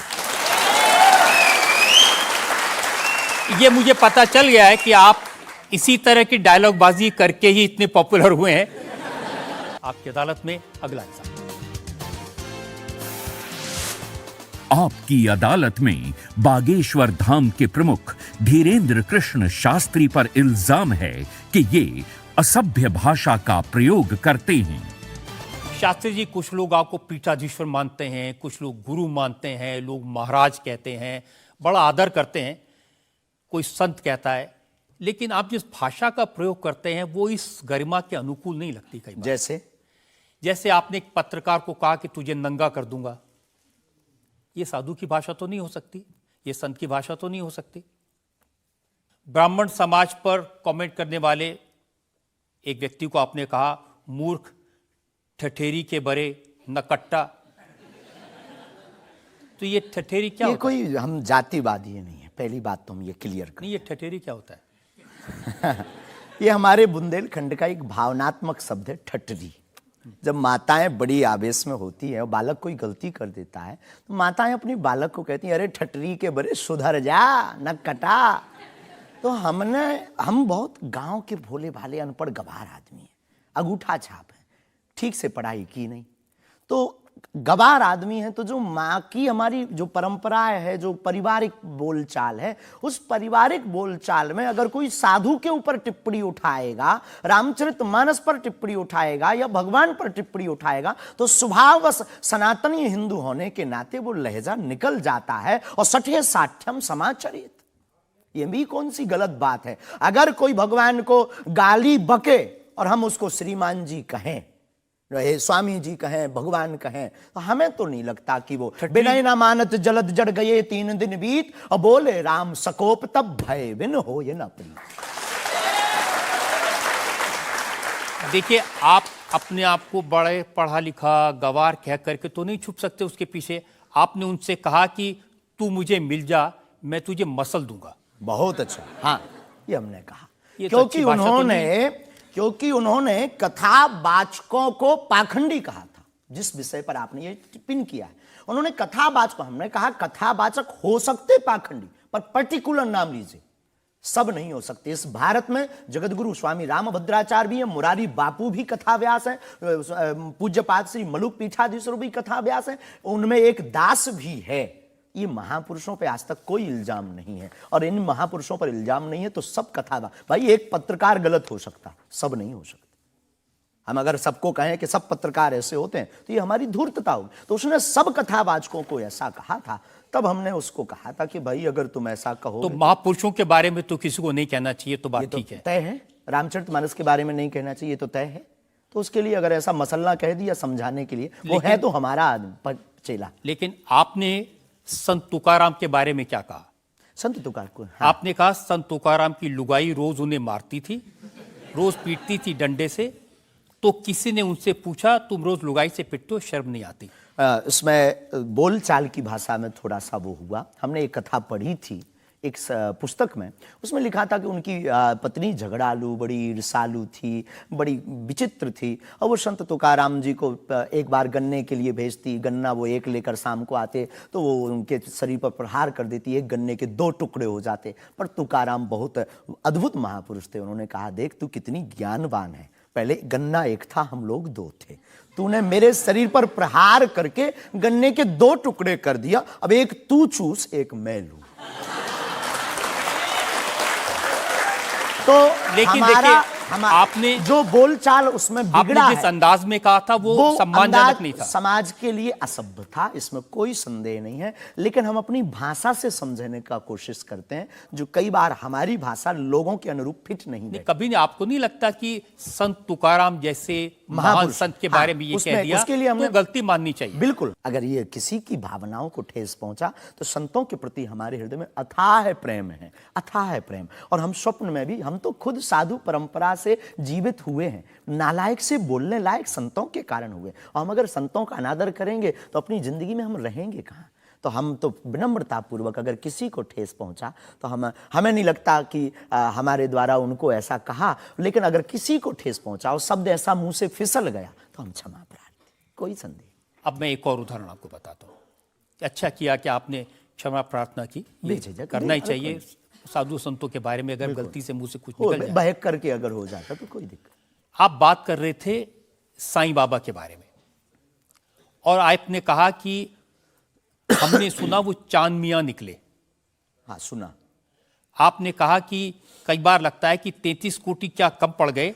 ये मुझे पता चल गया है कि आप इसी तरह की डायलॉग बाजी करके ही इतने पॉपुलर हुए हैं। आपकी अदालत में अगला हिस्सा। आपकी अदालत में बागेश्वर धाम के प्रमुख धीरेन्द्र कृष्ण शास्त्री पर इल्जाम है कि ये असभ्य भाषा का प्रयोग करते हैं। शास्त्री जी, कुछ लोग आपको पीठाधीश्वर मानते हैं, कुछ लोग गुरु मानते हैं, लोग महाराज कहते हैं, बड़ा आदर करते हैं। कोई संत कहता है लेकिन आप जिस भाषा का प्रयोग करते हैं वो इस गरिमा के अनुकूल नहीं लगती कई बार। जैसे आपने एक पत्रकार को कहा कि तुझे नंगा कर दूंगा, ये साधु की भाषा तो नहीं हो सकती, ये संत की भाषा तो नहीं हो सकती। ब्राह्मण समाज पर कमेंट करने वाले एक व्यक्ति को आपने कहा मूर्ख, ठठेरी के बरे, नकट्टा। तो ये ठठेरी क्या ये होता कोई हम जातिवादी नहीं है, पहली बात तो हम ये क्लियर नहीं, ये ठठेरी क्या होता है? करें। ये हमारे बुंदेलखंड का एक भावनात्मक शब्द है, ठठरी। जब माताएं बड़ी आवेश में होती है और बालक कोई गलती कर देता है तो माताएं अपनी बालक को कहती हैं, अरे ठठरी के बरे सुधर जा, न कटा। तो हम बहुत गांव के भोले भाले अनपढ़ गवार आदमी हैं, अंगूठा छाप है, ठीक से पढ़ाई की नहीं, तो गवार आदमी है। तो जो माँ की हमारी जो परंपरा है, जो पारिवारिक बोलचाल है, उस पारिवारिक बोलचाल में अगर कोई साधु के ऊपर टिप्पणी उठाएगा, रामचरितमानस पर टिप्पणी उठाएगा या भगवान पर टिप्पणी उठाएगा, तो स्वभावश सनातनी हिंदू होने के नाते वो लहजा निकल जाता है। और सठे साठ्यम समाचरित, ये भी कौन सी गलत बात है? अगर कोई भगवान को गाली बके और हम उसको श्रीमान जी कहें, स्वामी जी कहें, भगवान कहें, तो हमें तो नहीं लगता कि वो बिना ना मानत जलद जड़ गए 3 दिन बीत, और बोले राम सकोप तब भय बिन हो ये न प्रीत। देखिए, आप अपने आप को बड़े पढ़ा लिखा गवार कह करके तो नहीं छुप सकते उसके पीछे। आपने उनसे कहा कि तू मुझे मिल जा, मैं तुझे मसल दूंगा। बहुत अच्छा, हाँ, ये हमने कहा, ये तो अच्छी भाषा तो नहीं। क्योंकि उन्होंने कथावाचकों को पाखंडी कहा था, जिस विषय पर आपने ये टिप्पणी किया है। उन्होंने कथावाचक, हमने कहा कथावाचक हो सकते पाखंडी, पर पर्टिकुलर नाम लीजिए, सब नहीं हो सकते। इस भारत में जगतगुरु स्वामी रामभद्राचार्य भी है, मुरारी बापू भी कथाव्यास है, पूज्यपाद श्री मलुक पीठाधीश्वर भी कथाव्यास है, उनमें एक दास भी है। ये महापुरुषों पे आज तक कोई इल्जाम नहीं है, और इन महापुरुषों पर इल्जाम नहीं है तो सब कथा। भाई, एक पत्रकार गलत हो सकता, सब नहीं हो सकते। हम अगर सबको कहें कि सब पत्रकार ऐसे होते हैं तो ये हमारी धूर्तता होगी। तो उसने सब कथावाचकों को ऐसा कहा था, तब हमने उसको कहा था कि भाई अगर तुम ऐसा कहो तो महापुरुषों के बारे में तो किसी को नहीं कहना चाहिए, तो बात ठीक है, तय है। रामचरितमानस के बारे में नहीं कहना चाहिए तो तय है। तो उसके लिए अगर ऐसा मसला कह दिया समझाने के लिए, वो है तो हमारा आदमी चेला। लेकिन आपने संत तुकाराम के बारे में क्या कहा? संत तुकार को, हाँ। आपने कहा संत तुकाराम की लुगाई रोज उन्हें मारती थी, रोज पीटती थी डंडे से। तो किसी ने उनसे पूछा, तुम रोज लुगाई से पिटते हो, शर्म नहीं आती? इसमें बोलचाल की भाषा में थोड़ा सा वो हुआ। हमने एक कथा पढ़ी थी एक पुस्तक में, उसमें लिखा था कि उनकी पत्नी झगड़ालू, बड़ी ईर्षालु थी, बड़ी विचित्र थी, और वो संत तुकाराम जी को एक बार गन्ने के लिए भेजती, गन्ना वो एक लेकर शाम को आते तो वो उनके शरीर पर प्रहार कर देती, एक गन्ने के 2 टुकड़े हो जाते। पर तुकाराम बहुत अद्भुत महापुरुष थे, उन्होंने कहा, देख तू कितनी ज्ञानवान है, पहले गन्ना एक था, हम लोग 2 थे, तूने मेरे शरीर पर प्रहार करके गन्ने के 2 टुकड़े कर दिया, अब एक तू चूस एक मैं लूं। तो लेकिन देखिए, आपने जो बोलचाल उसमें बिगड़ा आपने जिस अंदाज में कहा था वो सम्मानजनक नहीं था, समाज के लिए असभ्य था, इसमें कोई संदेह नहीं है। लेकिन हम अपनी भाषा से समझने का कोशिश करते हैं, जो कई बार हमारी भाषा लोगों के अनुरूप फिट नहीं है। कभी आपको नहीं लगता कि संत तुकाराम जैसे महान संत के बारे में ये कह दिया, उसके लिए हमें गलती माननी चाहिए? बिल्कुल, अगर ये किसी की भावनाओं को ठेस पहुंचा तो संतों के प्रति हमारे हृदय में अथाह प्रेम है, अथाह प्रेम। और हम स्वप्न में भी, हम तो खुद साधु परंपरा से जीवित हुए हैं, नालायक से बोलने लायक संतों के कारण हुए, और हम अगर संतों का अनादर करेंगे तो अपनी जिंदगी में हम रहेंगे कहाँ? तो हम तो विनम्रता पूर्वक अगर किसी को ठेस पहुंचा तो हमें नहीं लगता कि हमारे द्वारा उनको ऐसा कहा, लेकिन अगर किसी को ठेस पहुंचा और शब्द ऐसा मुंह से फिसल गया तो हम क्षमा प्रार्थी, कोई संदेह। अब मैं एक और उदाहरण आपको बताता हूँ। अच्छा किया कि आपने क्षमा प्रार्थना की, करना ही चाहिए साधु संतों के बारे में, अगर गलती से मुंह से कुछ निकल जाए, बहक करके अगर हो जाता तो कोई दिक्कत। आप बात कर रहे थे साईं बाबा के बारे में, और आपने कहा कि हमने सुना वो चांद मियां निकले। हाँ, सुना। आपने कहा कि कई बार लगता है कि 33 कोटि क्या कम पड़ गए,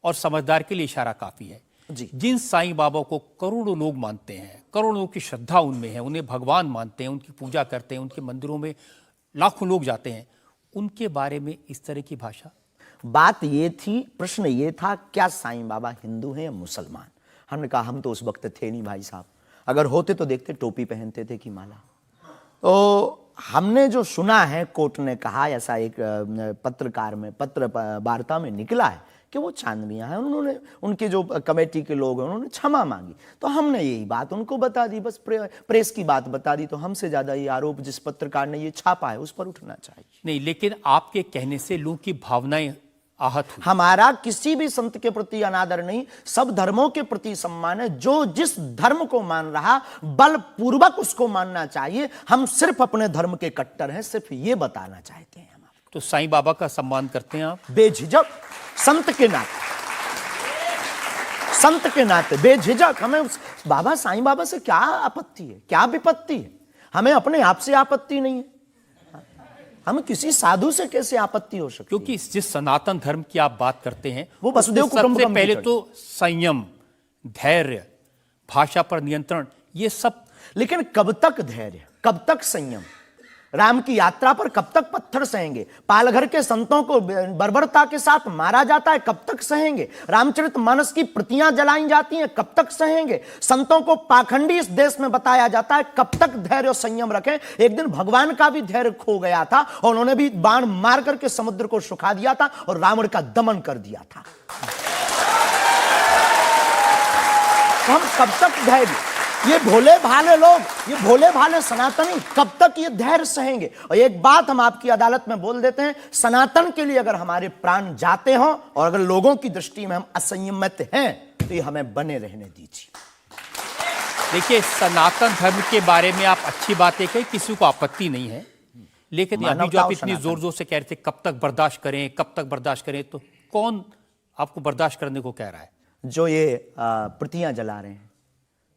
और समझदार के लिए इशारा काफी है जी। जिन साईं बाबा को करोड़ों लोग मानते हैं, करोड़ों लोग की श्रद्धा उनमें है, उन्हें भगवान मानते हैं, उनकी पूजा करते हैं, उनके मंदिरों में लाखों लोग जाते हैं, उनके बारे में इस तरह की भाषा? बात ये थी, प्रश्न ये था, क्या साईं बाबा हिंदू हैं या मुसलमान? हमने कहा हम तो उस वक्त थे नहीं भाई साहब, अगर होते तो देखते टोपी पहनते थे कि माला। तो हमने जो सुना है, कोर्ट ने कहा, ऐसा एक पत्रकार में पत्र वार्ता में निकला है कि वो चांदनियां हैं। उन्होंने, उनके जो कमेटी के लोग हैं, उन्होंने क्षमा मांगी। तो हमने यही बात उनको बता दी, बस प्रेस की बात बता दी। तो हमसे ज्यादा ये आरोप जिस पत्रकार ने ये छापा है उस पर उठना चाहिए। नहीं, लेकिन आपके कहने से लोगों की भावनाएं आहत हुई। हमारा किसी भी संत के प्रति अनादर नहीं, सब धर्मों के प्रति सम्मान है। जो जिस धर्म को मान रहा, बलपूर्वक उसको मानना चाहिए। हम सिर्फ अपने धर्म के कट्टर हैं, सिर्फ ये बताना चाहते हैं हम आपको। तो साईं बाबा का सम्मान करते हैं आप? बेझिझक, संत के नाते, संत के नाते बेझिझक। हमें उस बाबा साईं बाबा से क्या आपत्ति है, क्या विपत्ति है? हमें अपने आप से आपत्ति नहीं है, हमें किसी साधु से कैसे आपत्ति हो सकती? क्योंकि जिस सनातन धर्म की आप बात करते हैं, वो वसुदेव उसमें कुटुंबकम सबसे पहले की तो संयम, धैर्य, भाषा पर नियंत्रण, ये सब। लेकिन कब तक धैर्य, कब तक संयम? राम की यात्रा पर कब तक पत्थर सहेंगे? पालघर के संतों को बर्बरता के साथ मारा जाता है, कब तक सहेंगे? रामचरितमानस की प्रतियां जलाई जाती हैं, कब तक सहेंगे? संतों को पाखंडी इस देश में बताया जाता है, कब तक धैर्य और संयम रखें? एक दिन भगवान का भी धैर्य खो गया था और उन्होंने भी बाण मार करके समुद्र को सुखा दिया था और रावण का दमन कर दिया था। तो हम कब तक धैर्य, ये भोले भाले लोग, ये भोले भाले सनातनी कब तक ये धैर्य सहेंगे? और एक बात हम आपकी अदालत में बोल देते हैं, सनातन के लिए अगर हमारे प्राण जाते हों और अगर लोगों की दृष्टि में हम असंयमित हैं, तो ये हमें बने रहने दीजिए। देखिए, सनातन धर्म के बारे में आप अच्छी बातें कही, किसी को आपत्ति नहीं है। लेकिन अभी जो आप इतनी जोर जोर से कह रहे थे कब तक बर्दाश्त करें, कब तक बर्दाश्त करें, तो कौन आपको बर्दाश्त करने को कह रहा है? जो ये प्रतियां जला रहे हैं,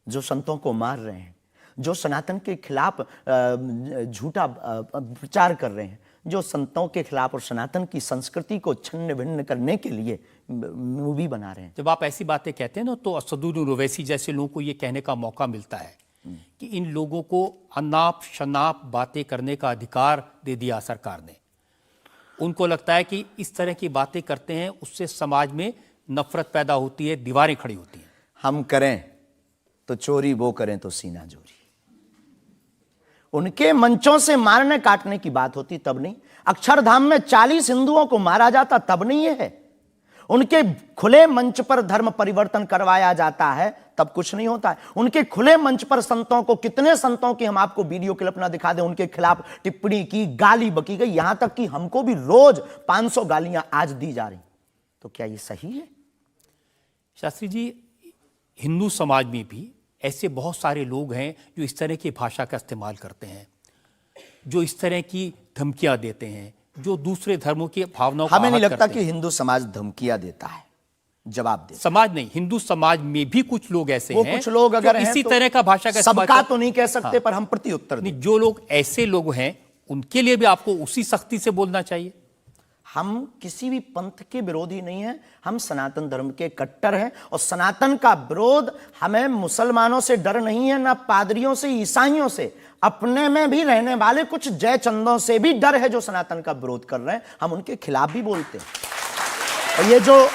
जो संतों को मार रहे हैं, जो सनातन के खिलाफ झूठा प्रचार कर रहे हैं, जो संतों के खिलाफ और सनातन की संस्कृति को छिन्न भिन्न करने के लिए मूवी बना रहे हैं। जब आप ऐसी बातें कहते हैं ना, तो असदुद्दीन ओवैसी जैसे लोगों को ये कहने का मौका मिलता है कि इन लोगों को अनाप शनाप बातें करने का अधिकार दे दिया सरकार ने। उनको लगता है कि इस तरह की बातें करते हैं उससे समाज में नफरत पैदा होती है, दीवारें खड़ी होती हैं। हम करें तो चोरी, वो करें तो सीना जोरी। उनके मंचों से मारने काटने की बात होती तब नहीं, अक्षरधाम में 40 हिंदुओं को मारा जाता तब नहीं ये है। उनके खुले मंच पर धर्म परिवर्तन करवाया जाता है तब कुछ नहीं होता है। उनके खुले मंच पर संतों को, कितने संतों की हम आपको वीडियो क्लिप ना दिखा दें, उनके खिलाफ टिप्पणी की, गाली बकी गई, यहां तक कि हमको भी रोज 500 गालियां आज दी जा रही। तो क्या ये सही है? शास्त्री जी, हिंदू समाज में भी ऐसे बहुत सारे लोग हैं जो इस तरह की भाषा का इस्तेमाल करते हैं, जो इस तरह की धमकियां देते हैं, जो दूसरे धर्मों की भावनाओं को हमें नहीं आहत लगता करते कि हैं। हिंदू समाज धमकियां देता है, जवाब दे। समाज नहीं, हिंदू समाज में भी कुछ लोग ऐसे वो हैं, कुछ लोग अगर जो हैं इसी तो तरह का भाषा का इस्तेमाल सबका कर- तो नहीं कह सकते, हाँ। पर हम प्रति उत्तर दें। नहीं, जो लोग ऐसे लोग हैं उनके लिए भी आपको उसी सख्ती से बोलना चाहिए। हम किसी भी पंथ के विरोधी नहीं हैं, हम सनातन धर्म के कट्टर हैं और सनातन का विरोध, हमें मुसलमानों से डर नहीं है, ना पादरियों से, ईसाइयों से, अपने में भी रहने वाले कुछ जयचंदों से भी डर है जो सनातन का विरोध कर रहे हैं। हम उनके खिलाफ भी बोलते हैं। और ये जो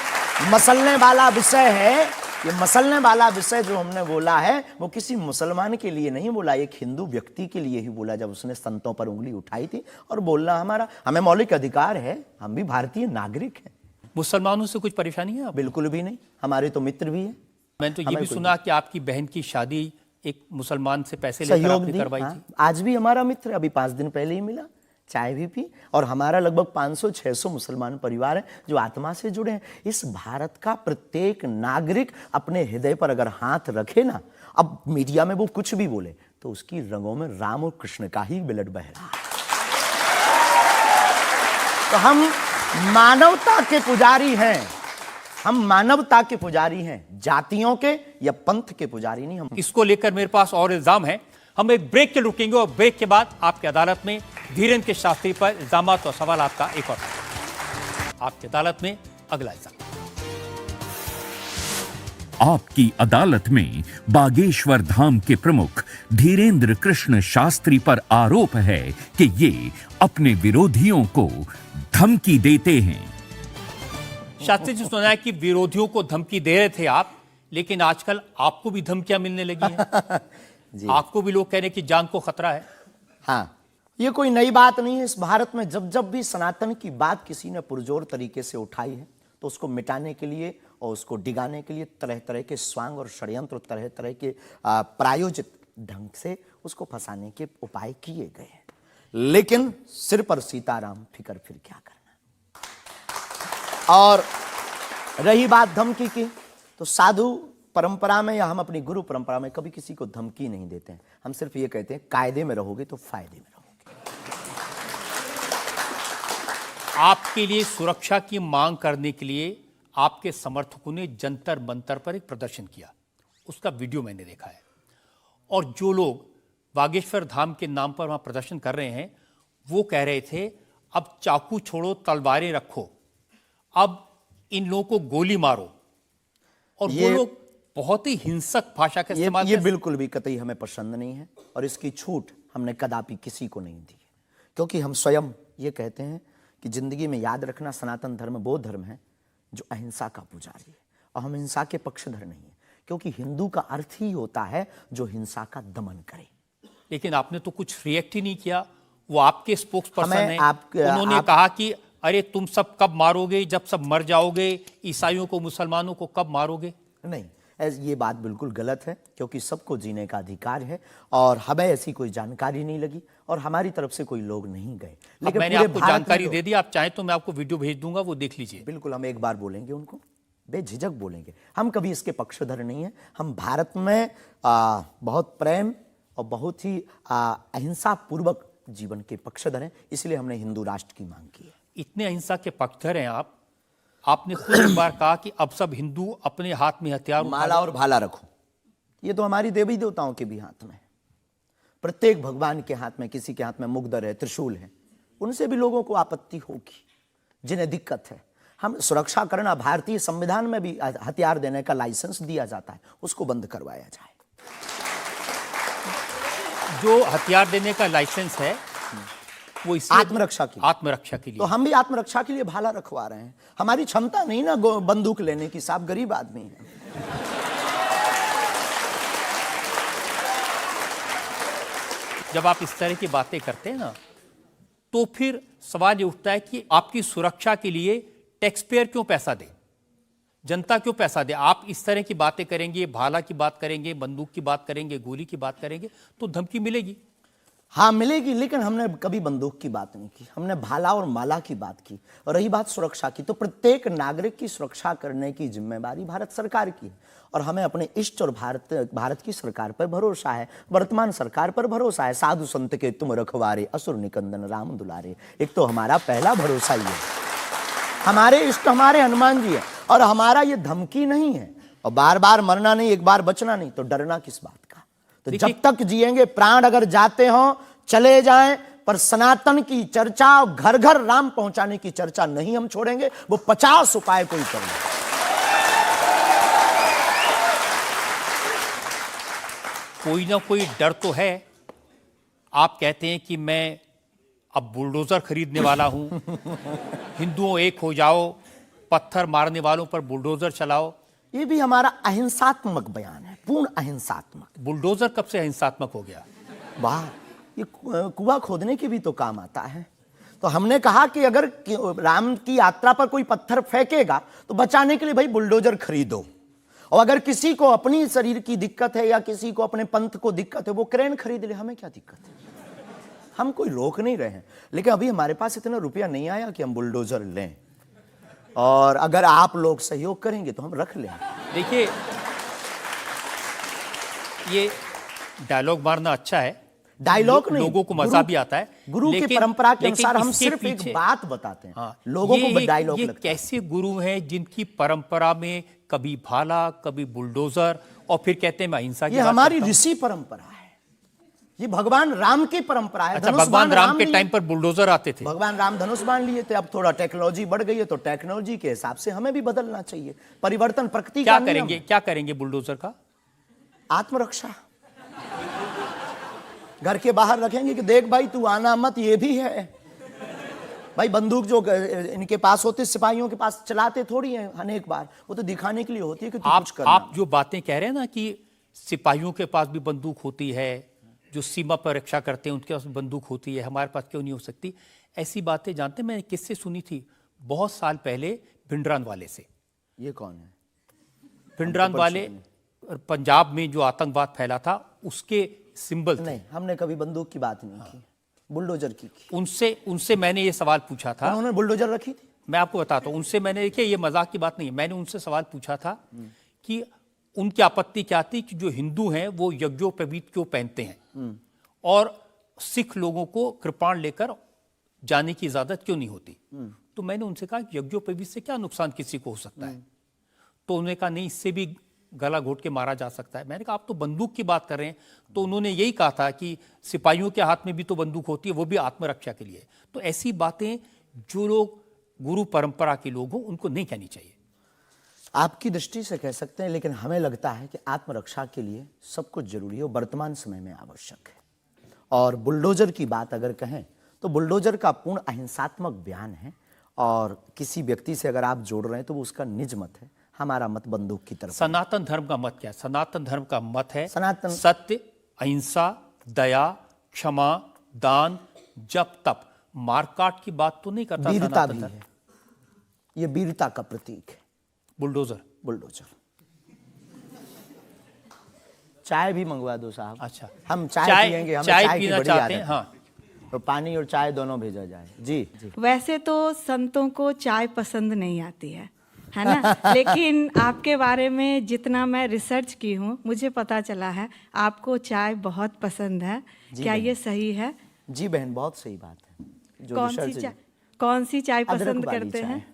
मसलने वाला विषय है, ये मसलने वाला विषय जो हमने बोला है, वो किसी मुसलमान के लिए नहीं बोला, एक हिंदू व्यक्ति के लिए ही बोला, जब उसने संतों पर उंगली उठाई थी। और बोलना हमारा, हमें मौलिक अधिकार है, हम भी भारतीय नागरिक हैं। मुसलमानों से कुछ परेशानी है आप? बिल्कुल भी नहीं, हमारे तो मित्र भी हैं। मैंने तो ये हमें भी कोई सुना कि आपकी बहन की शादी एक मुसलमान से पैसे लेकर सहयोग आपने दी, करवाई हाँ। थी। आज भी हमारा मित्र, अभी 5 दिन पहले ही मिला, चाय भी पी। और हमारा लगभग 500-600 मुसलमान परिवार है जो आत्मा से जुड़े हैं। इस भारत का प्रत्येक नागरिक अपने हृदय पर अगर हाथ रखे ना, अब मीडिया में वो कुछ भी बोले, तो उसकी रगों में राम और कृष्ण का ही ब्लड बह रहा है। तो हम मानवता के पुजारी हैं, हम मानवता के पुजारी हैं, जातियों के या पंथ के पुजारी नहीं। हम इसको लेकर मेरे पास और इल्जाम है। हम एक ब्रेक के रुकेंगे और ब्रेक के बाद आपकी अदालत में धीरेन्द्र के शास्त्री पर इल्जामात और सवाल आपका एक और आपकी अदालत में अगला इल्जाम। आपकी अदालत में बागेश्वर धाम के प्रमुख धीरेन्द्र कृष्ण शास्त्री पर आरोप है कि ये अपने विरोधियों को धमकी देते हैं। शास्त्री जी, सुना है कि विरोधियों को धमकी दे रहे थे आप, लेकिन आजकल आपको भी धमकियां मिलने लगी हैं। आपको भी लोग कह रहे हैं कि जान को खतरा है। हाँ, ये कोई नई बात नहीं है। इस भारत में जब जब भी सनातन की बात किसी ने पुरजोर तरीके से उठाई है तो उसको मिटाने के लिए और उसको डिगाने के लिए तरह तरह के स्वांग और षड्यंत्र, तरह तरह के प्रायोजित ढंग से उसको फंसाने के उपाय किए गए हैं। लेकिन सिर पर सीताराम, फिकर फिर क्या करना। और रही बात धमकी की, तो साधु परंपरा में या हम अपनी गुरु परंपरा में कभी किसी को धमकी नहीं देते हैं। हम सिर्फ ये कहते हैं कायदे में रहोगे तो फायदे में रहोगे। आपके लिए सुरक्षा की मांग करने के लिए आपके समर्थकों ने जंतर मंतर पर एक प्रदर्शन किया, उसका वीडियो मैंने देखा है। और जो लोग बागेश्वर धाम के नाम पर वहां प्रदर्शन कर रहे हैं, वो कह रहे थे अब चाकू छोड़ो, तलवारें रखो, अब इन लोगों को गोली मारो। और वो लोग बहुत ही हिंसक भाषा का इस्तेमाल ये बिल्कुल भी कतई हमें पसंद नहीं है और इसकी छूट हमने कदापि किसी को नहीं दी है। क्योंकि हम स्वयं ये कहते हैं कि जिंदगी में याद रखना, सनातन धर्म वो धर्म है जो अहिंसा का पुजारी है और हम हिंसा के पक्षधर नहीं है। क्योंकि हिंदू का अर्थ ही होता है जो हिंसा का दमन करे। लेकिन आपने तो कुछ रिएक्ट ही नहीं किया। वो आपके स्पोक्स पर्सन हैं, उन्होंने कहा कि अरे तुम सब कब मारोगे, जब सब मर जाओगे, ईसाइयों को, मुसलमानों को कब मारोगे। नहीं, ये बात बिल्कुल गलत है, क्योंकि सबको जीने का अधिकार है और हमें ऐसी कोई जानकारी नहीं लगी और हमारी तरफ से कोई लोग नहीं गए। लेकिन मैंने आपको जानकारी दे दी, आप चाहें तो मैं आपको वीडियो भेज दूंगा, वो देख लीजिए। बिल्कुल, हम एक बार बोलेंगे उनको, बेझिझक बोलेंगे। हम कभी इसके पक्षधर नहीं है। हम भारत में बहुत प्रेम और बहुत ही अहिंसा पूर्वक जीवन के पक्षधर हैं, इसलिए हमने हिंदू राष्ट्र की मांग की है। इतने अहिंसा के पक्षधर हैं आप, आपने खुद एक बार कहा कि अब सब हिंदू अपने हाथ में हथियार, माला और भाला रखो। ये तो हमारी देवी देवताओं के भी हाथ में है। प्रत्येक भगवान के हाथ में, किसी के हाथ में मुगदर है, त्रिशूल है, उनसे भी लोगों को आपत्ति होगी जिन्हें दिक्कत है। हम सुरक्षा करना, भारतीय संविधान में भी हथियार देने का लाइसेंस दिया जाता है, उसको बंद करवाया जाए। जो हथियार देने का लाइसेंस है वो आत्मरक्षा के लिए। तो हम भी आत्मरक्षा के लिए भाला रखवा रहे हैं। हमारी क्षमता नहीं ना बंदूक लेने की, साहब गरीब आदमी है। जब आप इस तरह की बातें करते हैं ना, तो फिर सवाल ये उठता है कि आपकी सुरक्षा के लिए टैक्स पेयर क्यों पैसा दे, जनता क्यों पैसा दे। आप इस तरह की बातें करेंगे, भाला की बात करेंगे, बंदूक की बात करेंगे, गोली की बात करेंगे, तो धमकी मिलेगी। हाँ मिलेगी, लेकिन हमने कभी बंदूक की बात नहीं की, हमने भाला और माला की बात की। और रही बात सुरक्षा की, तो प्रत्येक नागरिक की सुरक्षा करने की जिम्मेदारी भारत सरकार की है और हमें अपने इष्ट और भारत की सरकार पर भरोसा है, वर्तमान सरकार पर भरोसा है। साधु संत के तुम रखवारे, असुर निकंदन राम दुलारे, एक तो हमारा पहला भरोसा ही है। हमारे इष्ट हमारे हनुमान जी है और हमारा ये धमकी नहीं है। और बार बार मरना नहीं, एक बार बचना नहीं, तो डरना किस बात का। तो जब तक जिएंगे, प्राण अगर जाते हो चले जाएं, पर सनातन की चर्चा, घर घर राम पहुंचाने की चर्चा नहीं हम छोड़ेंगे। वो 50 उपाय कोई करेंगे। कोई ना कोई डर तो है। आप कहते हैं कि मैं अब बुलडोजर खरीदने वाला हूं, हिंदुओं एक हो जाओ, पत्थर मारने वालों पर बुलडोजर चलाओ। ये भी हमारा अहिंसात्मक बयान है, पूर्ण अहिंसात्मक। बुलडोजर कब से अहिंसात्मक हो गया? वाह, ये कुआं खोदने के भी तो काम आता है। तो हमने कहा कि अगर राम की यात्रा पर कोई पत्थर फेंकेगा तो बचाने के लिए भाई बुलडोजर खरीदो। और अगर किसी को अपनी शरीर की दिक्कत है या किसी को अपने पंथ को दिक्कत है, वो क्रेन खरीद ले, हमें क्या दिक्कत है। हम कोई रोक नहीं रहे हैं, लेकिन अभी हमारे पास इतना रुपया नहीं आया कि हम बुलडोजर लें। और अगर आप लोग सहयोग करेंगे तो हम रख लें। देखिए, ये डायलॉग मारना अच्छा है, डायलॉग नहीं, लोगों को मजा भी आता है। गुरु की परंपरा के अनुसार हम सिर्फ एक बात बताते हैं। हाँ, लोगों को डायलॉग लगता है। कैसे गुरु हैं जिनकी परंपरा में कभी भाला, कभी बुलडोजर, और फिर कहते हैं मैं अहिंसा की बात करता हूं। हमारी ऋषि परंपरा है, ये भगवान राम की परंपरा है। अच्छा, धनुष भगवान बाण राम के लिए। टाइम पर बुलडोजर आते थे। भगवान राम धनुष बाण लिए थे। अब थोड़ा टेक्नोलॉजी बढ़ गई है तो टेक्नोलॉजी के हिसाब से हमें भी बदलना चाहिए। परिवर्तन प्रकृति क्या का नियम करेंगे, है। क्या करेंगे बुलडोजर का? आत्मरक्षा। घर के बाहर रखेंगे कि देख भाई तू आना मत, ये भी है भाई। बंदूक जो इनके पास होती, सिपाहियों के पास चलाते थोड़ी हैं अनेक बार, वो तो दिखाने के लिए होती है कि तू कुछ करना। आप जो बातें कह रहे हैं ना कि सिपाहियों के पास भी बंदूक होती है, जो सीमा पर रक्षा करते हैं उनके पास बंदूक होती है, हमारे पास क्यों नहीं हो सकती? ऐसी बातें जानते हैं, मैंने किससे सुनी थी बहुत साल पहले, भिंडरान वाले से। ये कौन है? भिंडरान वाले पंजाब में जो आतंकवाद फैला था उसके सिंबल थे। नहीं, हमने कभी बंदूक की बात नहीं की, बुलडोजर की। उनसे मैंने ये सवाल पूछा था। उन्होंने बुलडोजर रखी थी। मैं आपको बताता हूँ, उनसे मैंने, देखिए ये मजाक की बात नहीं है, मैंने उनसे सवाल पूछा था कि उनकी आपत्ति क्या थी कि जो हिंदू हैं वो यज्ञोपवीत क्यों पहनते हैं और सिख लोगों को कृपाण लेकर जाने की इजाजत क्यों नहीं होती। तो मैंने उनसे कहा कि यज्ञोपवीत से क्या नुकसान किसी को हो सकता है? तो उन्होंने कहा नहीं, इससे भी गला घोट के मारा जा सकता है। मैंने कहा आप तो बंदूक की बात कर रहे हैं। तो उन्होंने यही कहा था कि सिपाहियों के हाथ में भी तो बंदूक होती है, वो भी आत्मरक्षा के लिए। तो ऐसी बातें जो लोग गुरु परंपरा के लोग हों उनको नहीं कहनी चाहिए। आपकी दृष्टि से कह सकते हैं, लेकिन हमें लगता है कि आत्मरक्षा के लिए सब कुछ जरूरी है और वर्तमान समय में आवश्यक है। और बुलडोजर की बात अगर कहें तो बुलडोजर का पूर्ण अहिंसात्मक बयान है और किसी व्यक्ति से अगर आप जोड़ रहे हैं तो वो उसका निज मत है। हमारा मत बंदूक की तरफ। सनातन धर्म का मत क्या है? सनातन धर्म का मत है सत्य, अहिंसा, दया, क्षमा, दान, जप, तप। मारकाट की बात तो नहीं करता। वीरता भी है, ये वीरता का प्रतीक है। बुलडोजर। चाय भी मंगवा दो साहब। अच्छा, हम चाय पियेंगे, हमें चाय पीना की बड़ी चाहते आदत हैं। हाँ, तो पानी और चाय दोनों भेजा जाए। जी। वैसे तो संतों को चाय पसंद नहीं आती है ना? लेकिन आपके बारे में जितना मैं रिसर्च की हूँ मुझे पता चला है आपको चाय बहुत पसंद है। क्या ये सही है? जी बहन, बहुत सही बात है। जो कौन सी चाय पसंद करते हैं?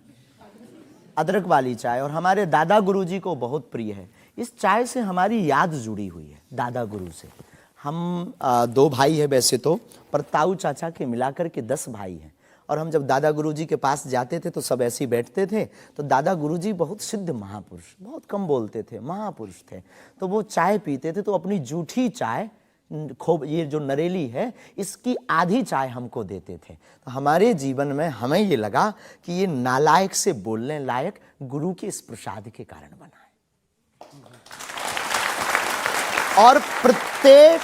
अदरक वाली चाय, और हमारे दादा गुरुजी को बहुत प्रिय है। इस चाय से हमारी याद जुड़ी हुई है दादा गुरु से। हम 2 भाई है वैसे तो, पर ताऊ चाचा के मिलाकर के 10 भाई हैं। और हम जब दादा गुरुजी के पास जाते थे तो सब ऐसे ही बैठते थे। तो दादा गुरुजी बहुत सिद्ध महापुरुष, बहुत कम बोलते थे, महापुरुष थे। तो वो चाय पीते थे तो अपनी जूठी चाय, खूब ये जो नरेली है, इसकी आधी चाय हमको देते थे। तो हमारे जीवन में हमें ये लगा कि ये नालायक से बोलने लायक गुरु के इस प्रसाद के कारण बना है। और प्रत्येक,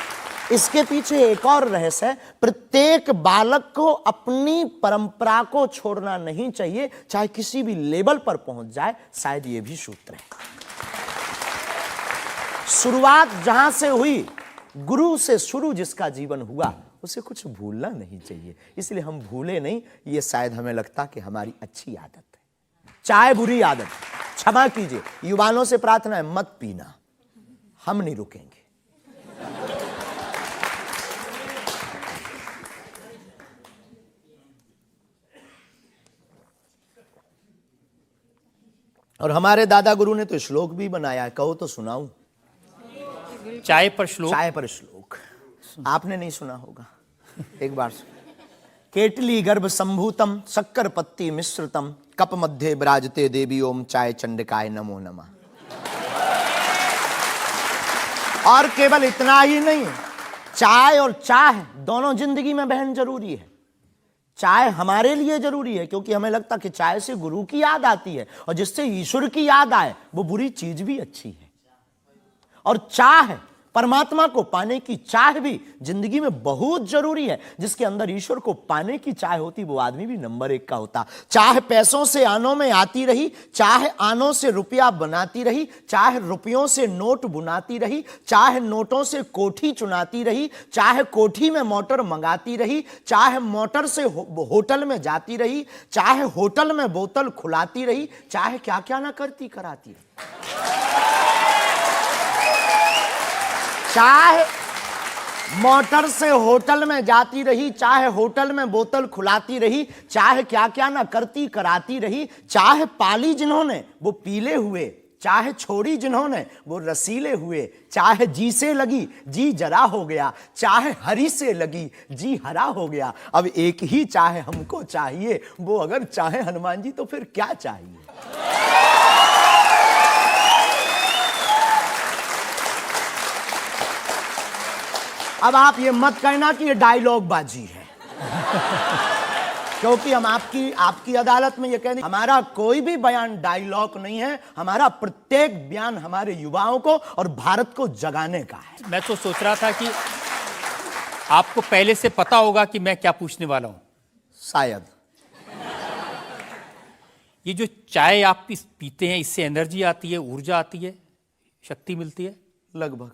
इसके पीछे एक और रहस्य है, प्रत्येक बालक को अपनी परंपरा को छोड़ना नहीं चाहिए, चाहे किसी भी लेवल पर पहुंच जाए। शायद ये भी सूत्र है। शुरुआत जहां से हुई, गुरु से शुरू जिसका जीवन हुआ, उसे कुछ भूलना नहीं चाहिए। इसलिए हम भूले नहीं, ये शायद हमें लगता कि हमारी अच्छी आदत है। चाय बुरी आदत, क्षमा कीजिए। युवानों से प्रार्थना है, मत पीना, हम नहीं रुकेंगे। और हमारे दादा गुरु ने तो श्लोक भी बनाया है, कहो तो सुनाऊं? चाय पर श्लोक। चाय पर श्लोक आपने नहीं सुना होगा, एक बार सुन। केटली गर्भ संभूतम शक्कर पत्ती मिश्रितम कप मध्य विराजते देवी ओम चाय चंडिकाय नमो नमः। और केवल इतना ही नहीं, चाय और चाह दोनों जिंदगी में बहन जरूरी है। चाय हमारे लिए जरूरी है क्योंकि हमें लगता कि चाय से गुरु की याद आती है, और जिससे ईश्वर की याद आए वो बुरी चीज भी अच्छी है। और चाह, परमात्मा को पाने की चाह भी जिंदगी में बहुत जरूरी है। जिसके अंदर ईश्वर को पाने की चाह होती, वो आदमी भी नंबर 1 का होता। चाह पैसों से आनों में आती रही, चाह आनों से रुपया बनाती रही, चाह रुपयों से नोट बुनाती रही, चाह नोटों से कोठी चुनाती रही, चाह कोठी में मोटर मंगाती रही, चाह मोटर से होटल में जाती रही, चाहे होटल में बोतल खुलाती रही, चाहे क्या क्या ना करती कराती रही। चाहे मोटर से होटल में जाती रही, चाहे होटल में बोतल खुलाती रही, चाहे क्या क्या ना करती कराती रही, चाहे पाली जिन्होंने वो पीले हुए चाहे छोड़ी जिन्होंने वो रसीले हुए, चाहे जी से लगी जी जरा हो गया, चाहे हरी से लगी जी हरा हो गया। अब एक ही चाहे हमको चाहिए, वो अगर चाहे हनुमान जी तो फिर क्या चाहिए। अब आप ये मत कहना कि ये डायलॉग बाजी है क्योंकि हम आपकी अदालत में ये कहते हैं हमारा कोई भी बयान डायलॉग नहीं है, हमारा प्रत्येक बयान हमारे युवाओं को और भारत को जगाने का है। मैं तो सोच रहा था कि आपको पहले से पता होगा कि मैं क्या पूछने वाला हूं। शायद ये जो चाय आप पीते हैं, इससे एनर्जी आती है, ऊर्जा आती है, शक्ति मिलती है? लगभग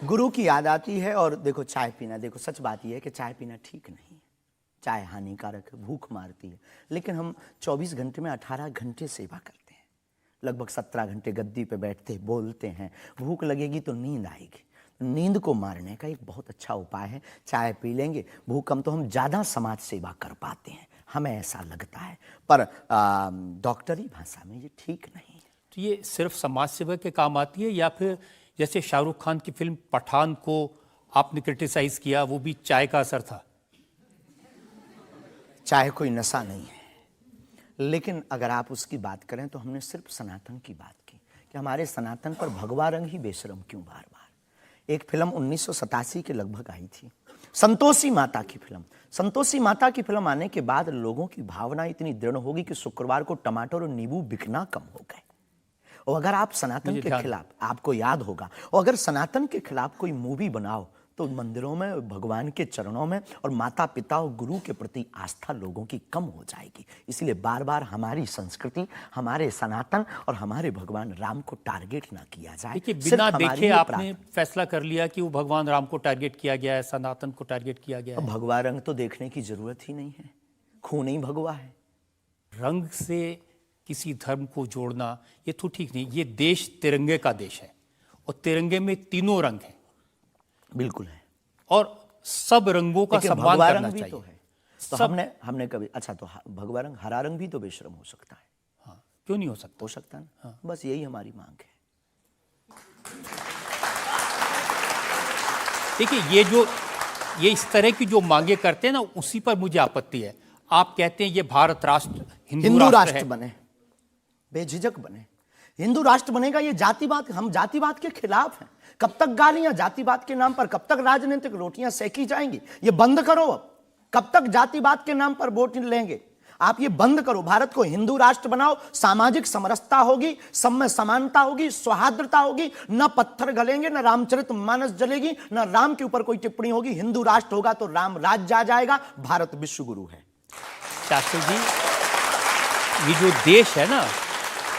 गुरु की याद आती है। और देखो चाय पीना, देखो सच बात यह है कि चाय पीना ठीक नहीं है, चाय हानिकारक है, भूख मारती है। लेकिन हम 24 घंटे में 18 घंटे सेवा करते हैं, लगभग 17 घंटे गद्दी पे बैठते बोलते हैं। भूख लगेगी तो नींद आएगी, नींद को मारने का एक बहुत अच्छा उपाय है चाय पी लेंगे। भूख कम तो हम ज़्यादा समाज सेवा कर पाते हैं, हमें ऐसा लगता है, पर डॉक्टरी भाषा में ये ठीक नहीं है। तो ये सिर्फ समाज सेवा के काम आती है, या फिर जैसे शाहरुख खान की फिल्म पठान को आपने क्रिटिसाइज किया, वो भी चाय का असर था? चाय कोई नशा नहीं है, लेकिन अगर आप उसकी बात करें तो हमने सिर्फ सनातन की बात की कि हमारे सनातन पर भगवा रंग ही बेशरम क्यों बार बार। एक फिल्म 1987 के लगभग आई थी, संतोषी माता की फिल्म। संतोषी माता की फिल्म आने के बाद लोगों की भावना इतनी दृढ़ होगी कि शुक्रवार को टमाटर और नींबू बिकना कम हो गए। और अगर आप सनातन के खिलाफ, आपको याद होगा, और अगर सनातन के खिलाफ कोई मूवी बनाओ तो मंदिरों में, भगवान के चरणों में और माता पिता और गुरु के प्रति आस्था लोगों की कम हो जाएगी। इसलिए बार बार हमारी संस्कृति, हमारे सनातन और हमारे भगवान राम को टारगेट ना किया जाए। देखिए, बिना देखे आपने फैसला कर लिया कि वो भगवान राम को टारगेट किया गया है, सनातन को टारगेट किया गया है। भगवा रंग तो देखने की जरूरत ही नहीं है, खून ही भगवा है। रंग से किसी धर्म को जोड़ना ये तो ठीक नहीं। ये देश तिरंगे का देश है और तिरंगे में तीनों रंग हैं। बिल्कुल है, और सब रंगों का सम्मान करना चाहिए। तो है तो हमने कभी, अच्छा तो भगवा रंग, हरा रंग भी तो बेशरम हो सकता है। हाँ, क्यों नहीं हो सकता? हो सकता है ना। हाँ। बस यही हमारी मांग है। देखिए, ये इस तरह की जो मांगे करते हैं ना, उसी पर मुझे आपत्ति है। आप कहते हैं ये भारत राष्ट्र हिंदू राष्ट्र बने, बेझिझक बने, हिंदू राष्ट्र बनेगा। ये जातिवाद, हम जातिवाद के खिलाफ हैं। कब तक गालियां जातिवाद के नाम पर, कब तक राजनीतिक रोटियां सेकी जाएंगी? ये बंद करो अब। कब तक जातिवाद के नाम पर वोट लेंगे? आप ये बंद करो, भारत को हिंदू राष्ट्र बनाओ। सामाजिक समरसता होगी, सब में समानता होगी, सौहार्दता होगी, न पत्थर गलेंगे, न रामचरितमानस जलेगी, न राम के ऊपर कोई टिप्पणी होगी। हिंदू राष्ट्र होगा तो राम राज्य आ जाएगा। भारत विश्व गुरु है। शास्त्री जी, ये जो देश है ना,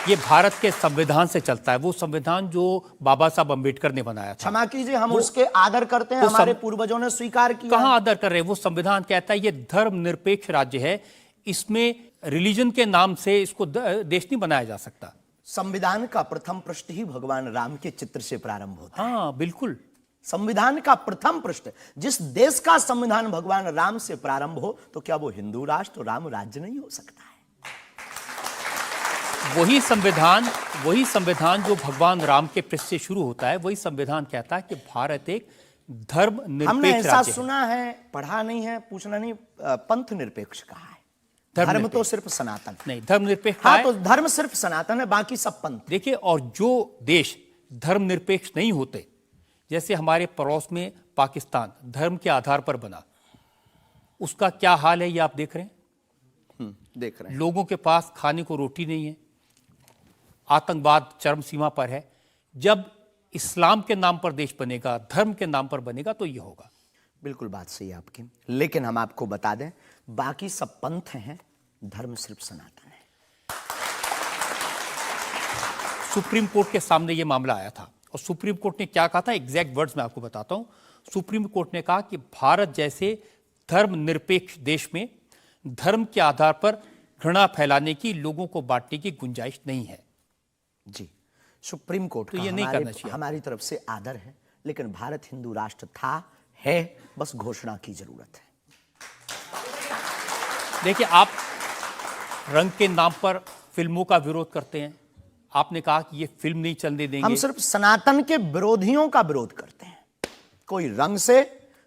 ये भारत के संविधान से चलता है। वो संविधान जो बाबा साहब अंबेडकर ने बनाया था। क्षमा कीजिए, हम उसके आदर करते हैं, हमारे पूर्वजों ने स्वीकार किया। कहां आदर कर रहे हैं? वो संविधान कहता है ये धर्मनिरपेक्ष राज्य है, इसमें रिलीजन के नाम से इसको देश नहीं बनाया जा सकता। संविधान का प्रथम पृष्ठ ही भगवान राम के चित्र से प्रारंभ होता है। हाँ, बिल्कुल। संविधान का प्रथम पृष्ठ, जिस देश का संविधान भगवान राम से प्रारंभ हो, तो क्या वो हिंदू राष्ट्र, राम राज्य नहीं हो सकता है? वही संविधान जो भगवान राम के पृष्ठ से शुरू होता है, वही संविधान कहता है कि भारत एक धर्मनिरपेक्ष हमने ऐसा राज्य सुना है, पढ़ा नहीं है, पूछना नहीं, पंथ निरपेक्ष कहा है। धर्म तो सिर्फ सनातन नहीं, धर्मनिरपेक्ष। हाँ, तो धर्म सिर्फ सनातन है, बाकी सब पंथ। देखिए, और जो देश धर्मनिरपेक्ष नहीं होते, जैसे हमारे पड़ोस में पाकिस्तान धर्म के आधार पर बना, उसका क्या हाल है ये आप देख रहे हैं। देख रहे हैं, लोगों के पास खाने को रोटी नहीं है, आतंकवाद चरम सीमा पर है। जब इस्लाम के नाम पर देश बनेगा, धर्म के नाम पर बनेगा, तो ये होगा। बिल्कुल बात सही है आपकी, लेकिन हम आपको बता दें, बाकी सब पंथ हैं, धर्म सिर्फ सनातन है। सुप्रीम कोर्ट के सामने ये मामला आया था, और सुप्रीम कोर्ट ने क्या कहा था, एग्जैक्ट वर्ड्स मैं आपको बताता हूं। सुप्रीम कोर्ट ने कहा कि भारत जैसे धर्मनिरपेक्ष देश में धर्म के आधार पर घृणा फैलाने की, लोगों को बांटने की गुंजाइश नहीं है। जी, सुप्रीम कोर्ट तो ये नहीं करना चाहिए। हमारी तरफ से आदर है, लेकिन भारत हिंदू राष्ट्र था, है, बस घोषणा की जरूरत है। देखिए, आप रंग के नाम पर फिल्मों का विरोध करते हैं, आपने कहा कि ये फिल्म नहीं चलने देंगे। हम सिर्फ सनातन के विरोधियों का विरोध करते हैं, कोई रंग से,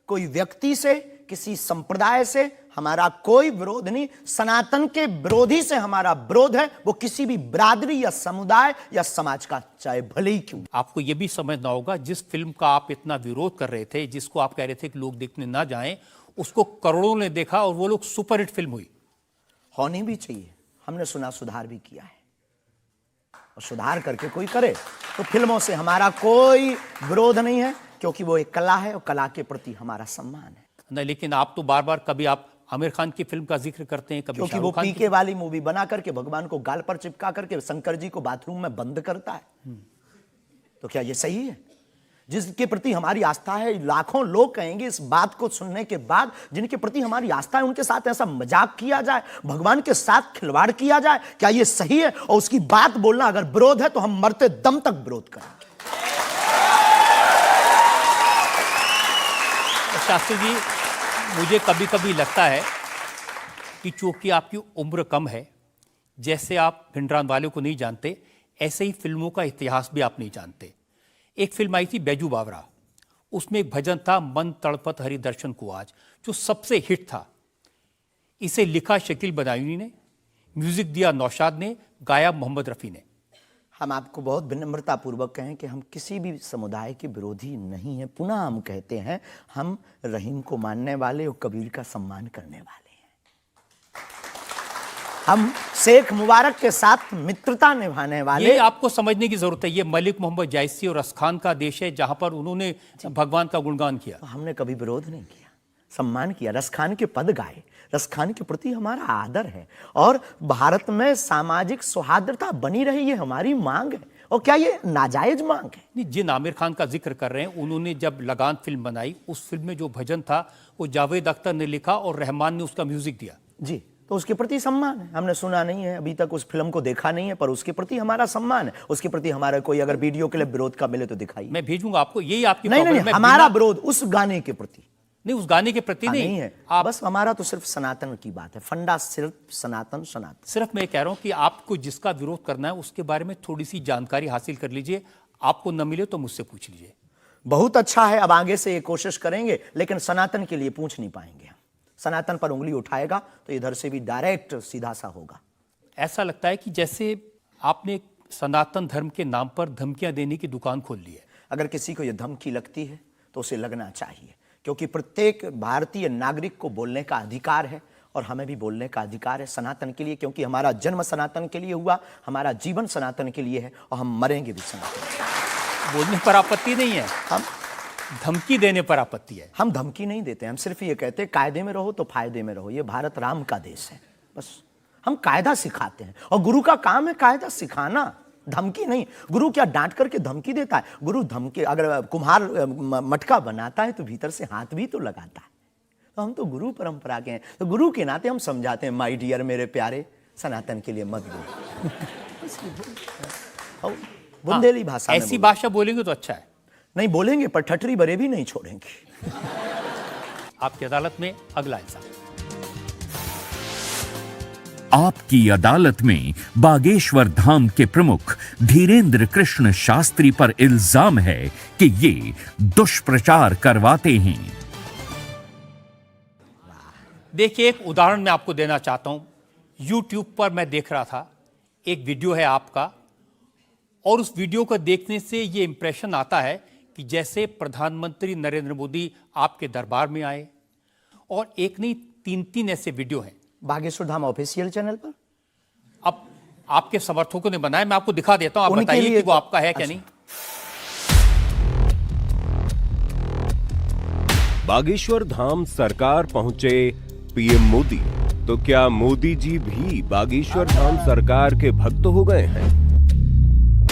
कोई व्यक्ति से, किसी संप्रदाय से हमारा कोई विरोध नहीं। सनातन के विरोधी से हमारा विरोध है, वो किसी भी बिरादरी या समुदाय या समाज का, चाहे भले ही क्यों। आपको यह भी समझना होगा, जिस फिल्म का आप इतना विरोध कर रहे थे, जिसको आप कह रहे थे कि लोग देखने ना जाएं, उसको करोड़ों ने देखा और वो लोग सुपरहिट फिल्म हुई। होनी भी चाहिए। हमने सुना सुधार भी किया है, और सुधार करके कोई करे तो फिल्मों से हमारा कोई विरोध नहीं है, क्योंकि वो एक कला है और कला के प्रति हमारा सम्मान है। नहीं, लेकिन आप तो बार बार कभी आप आमिर खान की फिल्म का जिक्र करते हैं, कभी क्योंकि वो शाहरुख खान पीके वाली मूवी बना करके भगवान को गाल पर चिपका करके शंकर जी को बाथरूम में बंद करता है। तो क्या ये सही है? जिसके प्रति हमारी आस्था है, लाखों लोग कहेंगे इस बात को सुनने के बाद, जिनके प्रति हमारी आस्था है, उनके साथ ऐसा मजाक किया जाए, भगवान के साथ खिलवाड़ किया जाए, क्या ये सही है? और उसकी बात बोलना अगर विरोध है तो हम मरते दम तक विरोध करेंगे। शास्त्री जी, मुझे कभी कभी लगता है कि चूंकि आपकी उम्र कम है, जैसे आप भिंडरान वाले को नहीं जानते, ऐसे ही फिल्मों का इतिहास भी आप नहीं जानते। एक फिल्म आई थी बैजू बावरा, उसमें एक भजन था मन तड़पत हरि दर्शन को आज, जो सबसे हिट था। इसे लिखा शकील बदायूनी ने, म्यूजिक दिया नौशाद ने, गाया मोहम्मद रफ़ी ने। हम आपको बहुत विनम्रता पूर्वक कहें कि हम किसी भी समुदाय के विरोधी नहीं हैं। पुनः हम कहते हैं, हम रहीम को मानने वाले और कबीर का सम्मान करने वाले हैं। हम शेख मुबारक के साथ मित्रता निभाने वाले। ये आपको समझने की जरूरत है, ये मलिक मोहम्मद जायसी और रसखान का देश है, जहां पर उन्होंने भगवान का गुणगान किया। हमने कभी विरोध नहीं किया, सम्मान किया, रसखान के पद गाए। रसखान के प्रति हमारा आदर है, और भारत में सामाजिक सौहार्दता बनी रही, ये हमारी मांग है। और क्या ये नाजायज मांग है? नहीं, जिन आमिर खान का जिक्र कर रहे हैं, उन्होंने जब लगान फिल्म बनाई, उस फिल्म में जो भजन था वो जावेद अख्तर ने लिखा और रहमान ने उसका म्यूजिक दिया। जी, तो उसके प्रति सम्मान है। हमने सुना नहीं है, अभी तक उस फिल्म को देखा नहीं है, पर उसके प्रति हमारा सम्मान है। उसके प्रति हमारा कोई अगर वीडियो के लिए विरोध का मिले तो दिखाइए। मैं भेजूंगा आपको, यही आपकी नहीं, प्रॉब्लम है। हमारा विरोध उस गाने के प्रति नहीं, उस गाने के प्रति नहीं है। बस हमारा तो सिर्फ सनातन की बात है, फंडा सिर्फ सनातन सनातन। सिर्फ मैं कह रहा हूं कि आपको जिसका विरोध करना है उसके बारे में थोड़ी सी जानकारी हासिल कर लीजिए। आपको न मिले तो मुझसे पूछ लीजिए। बहुत अच्छा है, अब आगे से ये कोशिश करेंगे, लेकिन सनातन के लिए पूछ नहीं पाएंगे हम। सनातन पर उंगली उठाएगा तो इधर से भी डायरेक्ट सीधा सा होगा। ऐसा लगता है कि जैसे आपने सनातन धर्म के नाम पर धमकियां देने की दुकान खोल ली है। अगर किसी को यह धमकी लगती है तो उसे लगना चाहिए, क्योंकि प्रत्येक भारतीय नागरिक को बोलने का अधिकार है, और हमें भी बोलने का अधिकार है सनातन के लिए, क्योंकि हमारा जन्म सनातन के लिए हुआ, हमारा जीवन सनातन के लिए है, और हम मरेंगे भी सनातन के लिए। बोलने पर आपत्ति नहीं है, हम धमकी देने पर आपत्ति है। हम धमकी नहीं देते, हम सिर्फ ये कहते हैं कायदे में रहो तो फायदे में रहो। ये भारत राम का देश है, बस हम कायदा सिखाते हैं, और गुरु का काम है कायदा सिखाना, धमकी नहीं। गुरु क्या डांट करके धमकी देता है? गुरु धमकी, अगर कुम्हार मटका बनाता है तो भीतर से हाथ भी तो लगाता है। तो हम तो गुरु परंपरा के हैं, तो गुरु के नाते हम समझाते हैं, माय डियर, मेरे प्यारे, सनातन के लिए मत बोलो। बुंदेली भाषा में ऐसी भाषा बोलेंगे तो अच्छा है। नहीं बोलेंगे, पर ठटरी बरे भी नहीं छोड़ेंगे। आपकी अदालत में अगला इंसान। आपकी अदालत में बागेश्वर धाम के प्रमुख धीरेन्द्र कृष्ण शास्त्री पर इल्जाम है कि ये दुष्प्रचार करवाते हैं। देखिए, एक उदाहरण मैं आपको देना चाहता हूं। YouTube पर मैं देख रहा था, एक वीडियो है आपका, और उस वीडियो को देखने से ये इंप्रेशन आता है कि जैसे प्रधानमंत्री नरेंद्र मोदी आपके दरबार में आए, और एक नहीं 3 ऐसे वीडियो हैं बागेश्वर धाम ऑफिशियल चैनल पर। अब आपके समर्थकों ने बनाया, मैं आपको दिखा देता हूं, आप उनके बताइए लिए कि वो आपका है क्या अच्छा। नहीं। बागेश्वर धाम सरकार पहुंचे पीएम मोदी, तो क्या मोदी जी भी बागेश्वर धाम सरकार के भक्त हो गए हैं?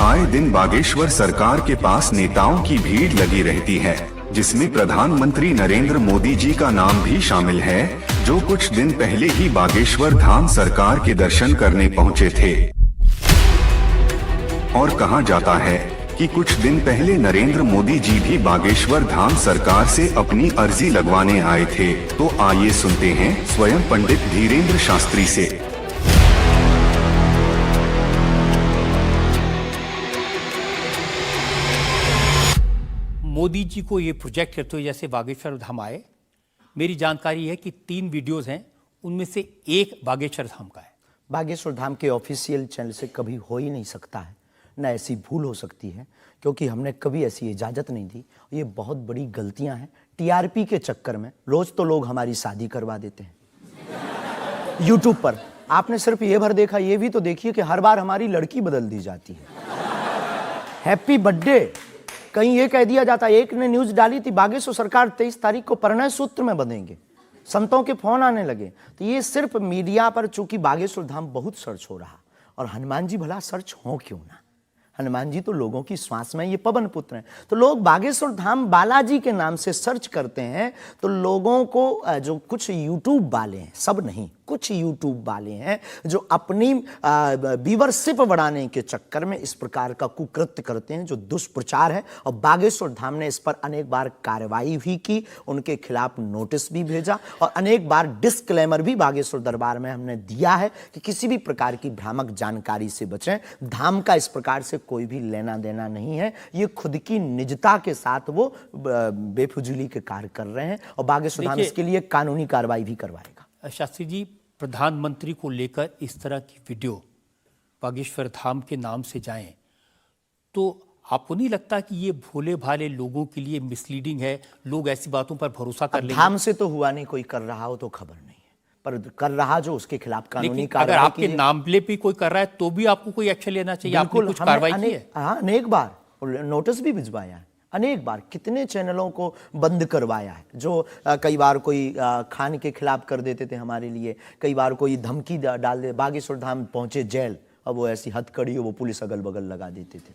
आए दिन बागेश्वर सरकार के पास नेताओं की भीड़ लगी रहती है, जिसमें प्रधानमंत्री नरेंद्र मोदी जी का नाम भी शामिल है, जो कुछ दिन पहले ही बागेश्वर धाम सरकार के दर्शन करने पहुंचे थे। और कहा जाता है कि कुछ दिन पहले नरेंद्र मोदी जी भी बागेश्वर धाम सरकार से अपनी अर्जी लगवाने आए थे। तो आइए सुनते हैं स्वयं पंडित धीरेन्द्र शास्त्री से। मोदी जी को ये प्रोजेक्ट करते हुए जैसे बागेश्वर धाम आए, मेरी जानकारी है कि 3 वीडियोस हैं, उनमें से एक बागेश्वर धाम का है। बागेश्वर धाम के ऑफिशियल चैनल से कभी हो ही नहीं सकता है, न ऐसी भूल हो सकती है, क्योंकि हमने कभी ऐसी इजाज़त नहीं दी। ये बहुत बड़ी गलतियां हैं। टीआरपी के चक्कर में रोज तो लोग हमारी शादी करवा देते हैं यूट्यूब पर। आपने सिर्फ ये भर देखा, ये भी तो देखिए कि हर बार हमारी लड़की बदल दी जाती है। हैप्पी बर्थडे कहीं ये कह दिया जाता है। एक ने न्यूज डाली थी, बागेश्वर सरकार 23 तारीख को परिणय सूत्र में बंधेंगे। संतों के फोन आने लगे। तो ये सिर्फ मीडिया पर, चूंकि बागेश्वर धाम बहुत सर्च हो रहा, और हनुमान जी भला सर्च हो क्यों ना। हनुमान जी तो लोगों की श्वास में, ये पवन पुत्र हैं। तो लोग बागेश्वर धाम बालाजी के नाम से सर्च करते हैं, तो लोगों को जो कुछ यूट्यूब वाले हैं, सब नहीं, कुछ यूट्यूब वाले हैं जो अपनी व्यूअरशिप बढ़ाने के चक्कर में इस प्रकार का कुकृत्य करते हैं, जो दुष्प्रचार है। और बागेश्वर धाम ने इस पर अनेक बार कार्रवाई भी की, उनके खिलाफ नोटिस भी भेजा, और अनेक बार डिस्क्लेमर भी बागेश्वर दरबार में हमने दिया है कि किसी भी प्रकार की भ्रामक जानकारी से बचें। धाम का इस प्रकार से कोई भी लेना देना नहीं है। ये खुद की निजता के साथ वो बेफुजूली के कार्य कर रहे हैं, और बागेश्वर धाम इसके लिए कानूनी कार्रवाई भी करवाएगा। शास्त्री जी, प्रधानमंत्री को लेकर इस तरह की वीडियो बागेश्वर धाम के नाम से जाएं, तो आपको नहीं लगता कि ये भोले भाले लोगों के लिए मिसलीडिंग है? लोग ऐसी बातों पर भरोसा कर लेंगे। धाम से तो हुआ नहीं, कोई कर रहा हो तो खबर नहीं है, पर कर रहा जो उसके खिलाफ कानूनी अगर कार्रवाई आपके नामले पे कोई कर रहा है तो भी आपको कोई एक्शन लेना चाहिए। आपने कुछ कार्रवाई की है? हाँ, अनेक बार नोटिस भी भिजवाया है, अनेक बार कितने चैनलों को बंद करवाया है, जो कई बार कोई खान के खिलाफ कर देते थे हमारे लिए, कई बार कोई धमकी डाल दे। बागेश्वर धाम पहुंचे जेल, अब वो ऐसी हथकड़ी हो, वो पुलिस अगल बगल लगा देते थे।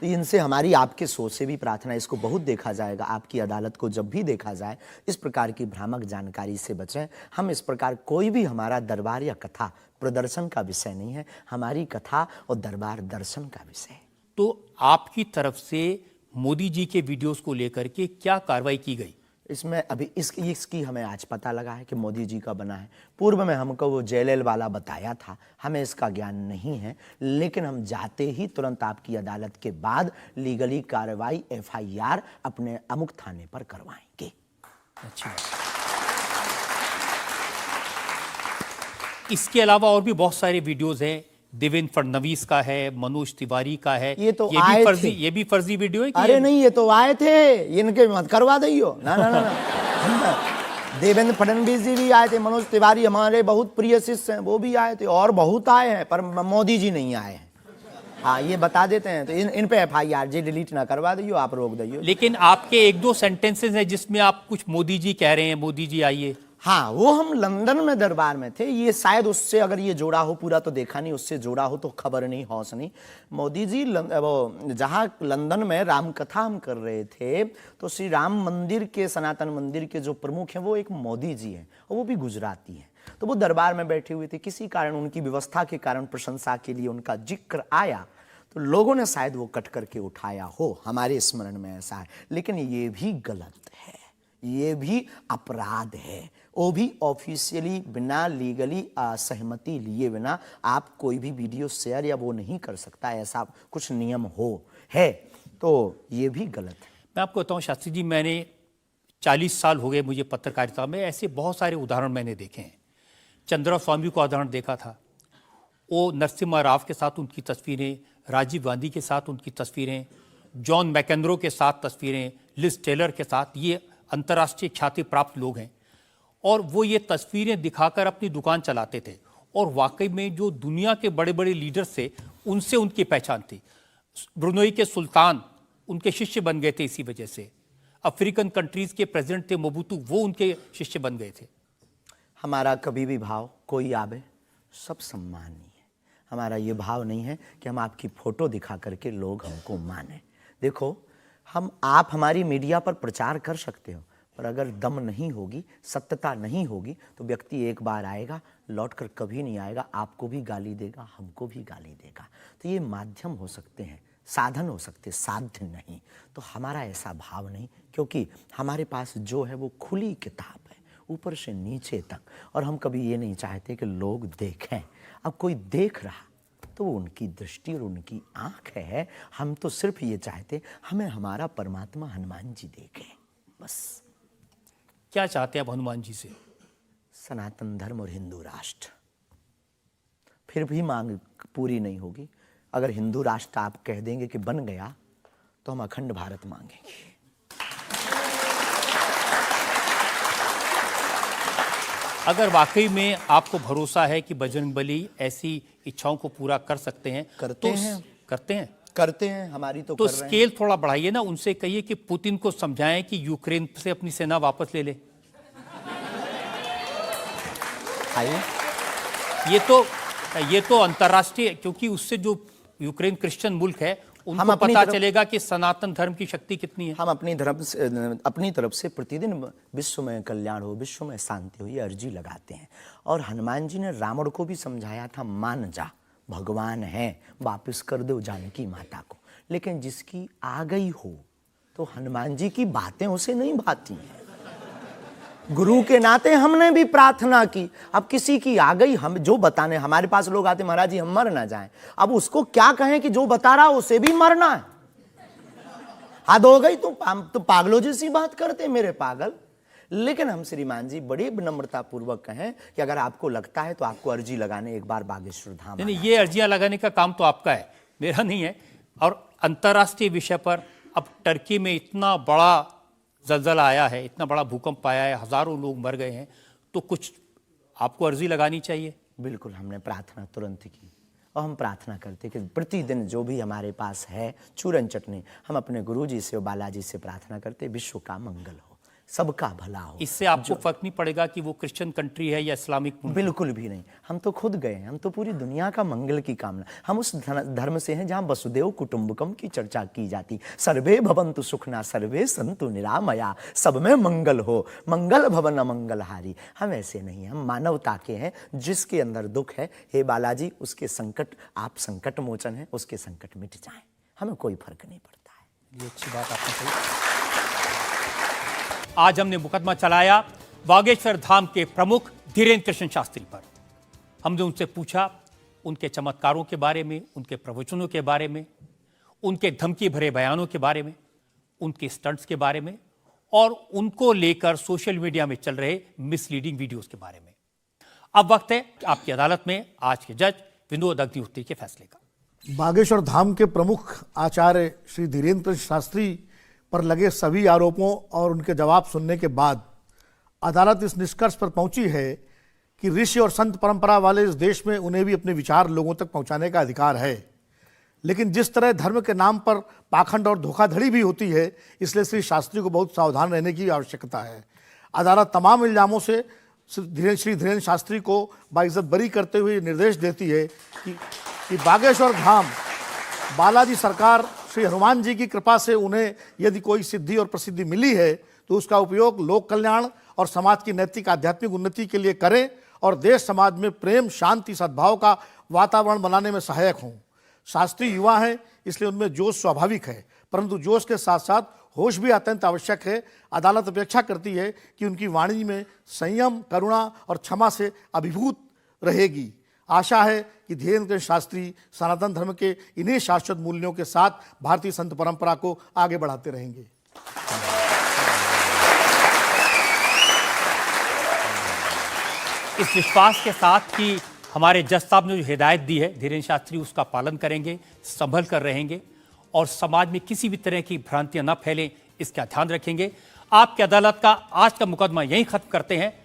तो इनसे हमारी आपके सोच से भी प्रार्थना है, इसको बहुत देखा जाएगा, आपकी अदालत को जब भी देखा जाए, इस प्रकार की भ्रामक जानकारी से बचें। हम इस प्रकार, कोई भी हमारा दरबार या कथा प्रदर्शन का विषय नहीं है, हमारी कथा और दरबार दर्शन का विषय है। तो आपकी तरफ से मोदी जी के वीडियोस को लेकर के क्या कार्रवाई की गई? इसमें अभी इसकी हमें आज पता लगा है कि मोदी जी का बना है। पूर्व में हमको वो जेएलएल वाला बताया था, हमें इसका ज्ञान नहीं है, लेकिन हम जाते ही तुरंत आपकी अदालत के बाद लीगली कार्रवाई एफआईआर अपने अमुक थाने पर करवाएंगे। अच्छा, इसके अलावा और भी बहुत सारे वीडियोस हैं। देवेंद्र फडणवीस का है, मनोज तिवारी का है। ये तो आए थे। ये भी फर्जी वीडियो है कि अरे नहीं, ये तो आए थे, इनके मत करवा दियो ना ना ना, ना। देवेंद्र फडणवीस जी भी आए थे, मनोज तिवारी हमारे बहुत प्रिय शिष्य हैं, वो भी आए थे, और बहुत आए हैं, पर मोदी जी नहीं आए हैं। हाँ, ये बता देते हैं, तो इन पे एफआईआर जी डिलीट ना करवा दियो, आप रोक दियो। लेकिन आपके 1-2 सेंटेंसेस हैं जिसमें आप कुछ मोदी जी कह रहे हैं, मोदी जी आइए। हाँ, वो हम लंदन में दरबार में थे, ये शायद उससे अगर ये जोड़ा हो, पूरा तो देखा नहीं, उससे जोड़ा हो तो खबर नहीं, हौस नहीं। मोदी जी वो जहाँ लंदन में राम कथा हम कर रहे थे, तो श्री राम मंदिर के, सनातन मंदिर के जो प्रमुख हैं वो एक मोदी जी हैं, और वो भी गुजराती हैं। तो वो दरबार में बैठे हुए थे, किसी कारण उनकी व्यवस्था के कारण प्रशंसा के लिए उनका जिक्र आया, तो लोगों ने शायद वो कट करके उठाया हो, हमारे स्मरण में ऐसा है। लेकिन ये भी गलत है, ये भी अपराध है। वो भी ऑफिशियली, बिना लीगली सहमति लिए बिना आप कोई भी वीडियो शेयर या वो नहीं कर सकता, ऐसा कुछ नियम है, तो ये भी गलत है। मैं आपको बताऊं शास्त्री जी, मैंने 40 साल हो गए मुझे पत्रकारिता में, ऐसे बहुत सारे उदाहरण मैंने देखे हैं। चंद्रा स्वामी का उदाहरण देखा था, वो नरसिम्हा राव के साथ उनकी तस्वीरें, राजीव गांधी के साथ उनकी तस्वीरें, जॉन मैकेंद्रो के साथ तस्वीरें, लिज टेलर के साथ, ये अंतर्राष्ट्रीय ख्याति प्राप्त लोग हैं, और वो ये तस्वीरें दिखाकर अपनी दुकान चलाते थे, और वाकई में जो दुनिया के बड़े बड़े लीडर्स थे उनसे उनकी पहचान थी। ब्रुनई के सुल्तान उनके शिष्य बन गए थे इसी वजह से। अफ्रीकन कंट्रीज के प्रेसिडेंट थे मोबुतू, वो उनके शिष्य बन गए थे। हमारा कभी भी भाव, कोई आवे सब सम्मानीय है। हमारा ये भाव नहीं है कि हम आपकी फोटो दिखा करके लोग हमको माने। देखो, आप हमारी मीडिया पर प्रचार कर सकते हो, पर अगर दम नहीं होगी, सत्यता नहीं होगी, तो व्यक्ति एक बार आएगा, लौटकर कभी नहीं आएगा, आपको भी गाली देगा, हमको भी गाली देगा। तो ये माध्यम हो सकते हैं, साधन हो सकते, साध्य नहीं। तो हमारा ऐसा भाव नहीं, क्योंकि हमारे पास जो है वो खुली किताब है, ऊपर से नीचे तक, और हम कभी ये नहीं चाहते कि लोग देखें। अब कोई देख रहा, तो वो उनकी दृष्टि और उनकी आंख है। हम तो सिर्फ ये चाहते हमें हमारा परमात्मा हनुमान जी देखे, बस। क्या चाहते हैं आप हनुमान जी से? सनातन धर्म और हिंदू राष्ट्र। फिर भी मांग पूरी नहीं होगी। अगर हिंदू राष्ट्र आप कह देंगे कि बन गया तो हम अखंड भारत मांगेंगे। अगर वाकई में आपको भरोसा है कि बजरंगबली ऐसी इच्छाओं को पूरा कर सकते हैं, करते तो हैं। करते हैं हमारी तो तो कर रहे हैं। स्केल थोड़ा बढ़ाइए ना, उनसे कहिए कि पुतिन को समझाएं कि यूक्रेन से अपनी सेना वापस ले ले। आइए, ये तो अंतर्राष्ट्रीय, क्योंकि उससे जो यूक्रेन क्रिश्चियन मुल्क है उनको अपनी पता तरफ- चलेगा कि सनातन धर्म की शक्ति कितनी है। हम अपनी तरफ से प्रतिदिन विश्व में कल्याण हो, विश्व में शांति हो, ये अर्जी लगाते हैं। और हनुमान जी ने रावण को भी समझाया था, मान जा, भगवान है, वापस कर दो जानकी माता को। लेकिन जिसकी आ गई हो तो हनुमान जी की बातें उसे नहीं भाती हैं। गुरु के नाते हमने भी प्रार्थना की। अब किसी की आ गई, हम जो बताने, हमारे पास लोग आते, महाराज जी हम मर ना जाएं। अब उसको क्या कहें कि जो बता रहा उसे भी मरना है। हद हो गई, तो पागलों जैसी बात करते मेरे पागल। लेकिन हम श्रीमान जी बड़ी विनम्रता पूर्वक कहें कि अगर आपको लगता है तो आपको अर्जी लगाने एक बार बागेश्वर धाम नहीं, ये अर्जियां लगाने का काम तो आपका है, मेरा नहीं है। और अंतर्राष्ट्रीय विषय पर अब टर्की में इतना बड़ा जलजला आया है, इतना बड़ा भूकंप आया है, हजारों लोग मर गए हैं, तो कुछ आपको अर्जी लगानी चाहिए। बिल्कुल, हमने प्रार्थना तुरंत की। और हम प्रार्थना करते कि प्रतिदिन जो भी हमारे पास है चूरन चटनी, हम अपने गुरुजी से और बालाजी से प्रार्थना करते विश्व का मंगल हो, सबका भला हो। इससे आपको फर्क नहीं पड़ेगा कि वो क्रिश्चियन कंट्री है या इस्लामिक मुल्क? बिल्कुल भी नहीं। हम तो खुद गए हैं, हम तो पूरी दुनिया का मंगल की कामना। हम उस धर्म से हैं जहां वसुदेव कुटुंबकम की चर्चा की जाती। सर्वे भवन्तु सुखना सर्वे सन्तु निरामया, सब में मंगल हो, मंगल भवन अमंगलहारी। हम ऐसे नहीं हैं, हम मानवता के हैं। जिसके अंदर दुख है, हे बालाजी उसके संकट, आप संकट मोचन हैं, उसके संकट मिट जाएं। हमें कोई फर्क नहीं पड़ता है। ये अच्छी बात आपने कही। आज हमने मुकदमा चलाया बागेश्वर धाम के प्रमुख धीरेन्द्र कृष्ण शास्त्री पर। हमने उनसे पूछा उनके चमत्कारों के बारे में, उनके प्रवचनों के बारे में, उनके धमकी भरे बयानों के बारे में, उनके स्टंट्स के बारे में और उनको लेकर सोशल मीडिया में चल रहे मिसलीडिंग वीडियोस के बारे में। अब वक्त है आपकी अदालत में आज के जज विनोद अग्निहोत्री के फैसले का। बागेश्वर धाम के प्रमुख आचार्य श्री धीरेन्द्र कृष्ण शास्त्री पर लगे सभी आरोपों और उनके जवाब सुनने के बाद अदालत इस निष्कर्ष पर पहुंची है कि ऋषि और संत परंपरा वाले इस देश में उन्हें भी अपने विचार लोगों तक पहुंचाने का अधिकार है। लेकिन जिस तरह धर्म के नाम पर पाखंड और धोखाधड़ी भी होती है, इसलिए श्री शास्त्री को बहुत सावधान रहने की आवश्यकता है। अदालत तमाम इल्जामों से श्री धीरेन्द्र शास्त्री को बाइज्जत बरी करते हुए निर्देश देती है कि बागेश्वर धाम बालाजी सरकार श्री हनुमान जी की कृपा से उन्हें यदि कोई सिद्धि और प्रसिद्धि मिली है तो उसका उपयोग लोक कल्याण और समाज की नैतिक आध्यात्मिक उन्नति के लिए करें और देश समाज में प्रेम, शांति, सद्भाव का वातावरण बनाने में सहायक हों। शास्त्री युवा हैं, इसलिए उनमें जोश स्वाभाविक है, परंतु जोश के साथ साथ होश भी अत्यंत आवश्यक है। अदालत अपेक्षा करती है कि उनकी वाणी में संयम, करुणा और क्षमा से अभिभूत रहेगी। आशा है कि धीरेन्द्र कृष्ण शास्त्री सनातन धर्म के इन्हीं शाश्वत मूल्यों के साथ भारतीय संत परंपरा को आगे बढ़ाते रहेंगे। इस विश्वास के साथ कि हमारे जज साहब ने जो हिदायत दी है धीरेन्द्र शास्त्री उसका पालन करेंगे, संभल कर रहेंगे और समाज में किसी भी तरह की भ्रांतियां न फैलें, इसका ध्यान रखेंगे। आपकी अदालत का आज का मुकदमा यहीं खत्म करते हैं।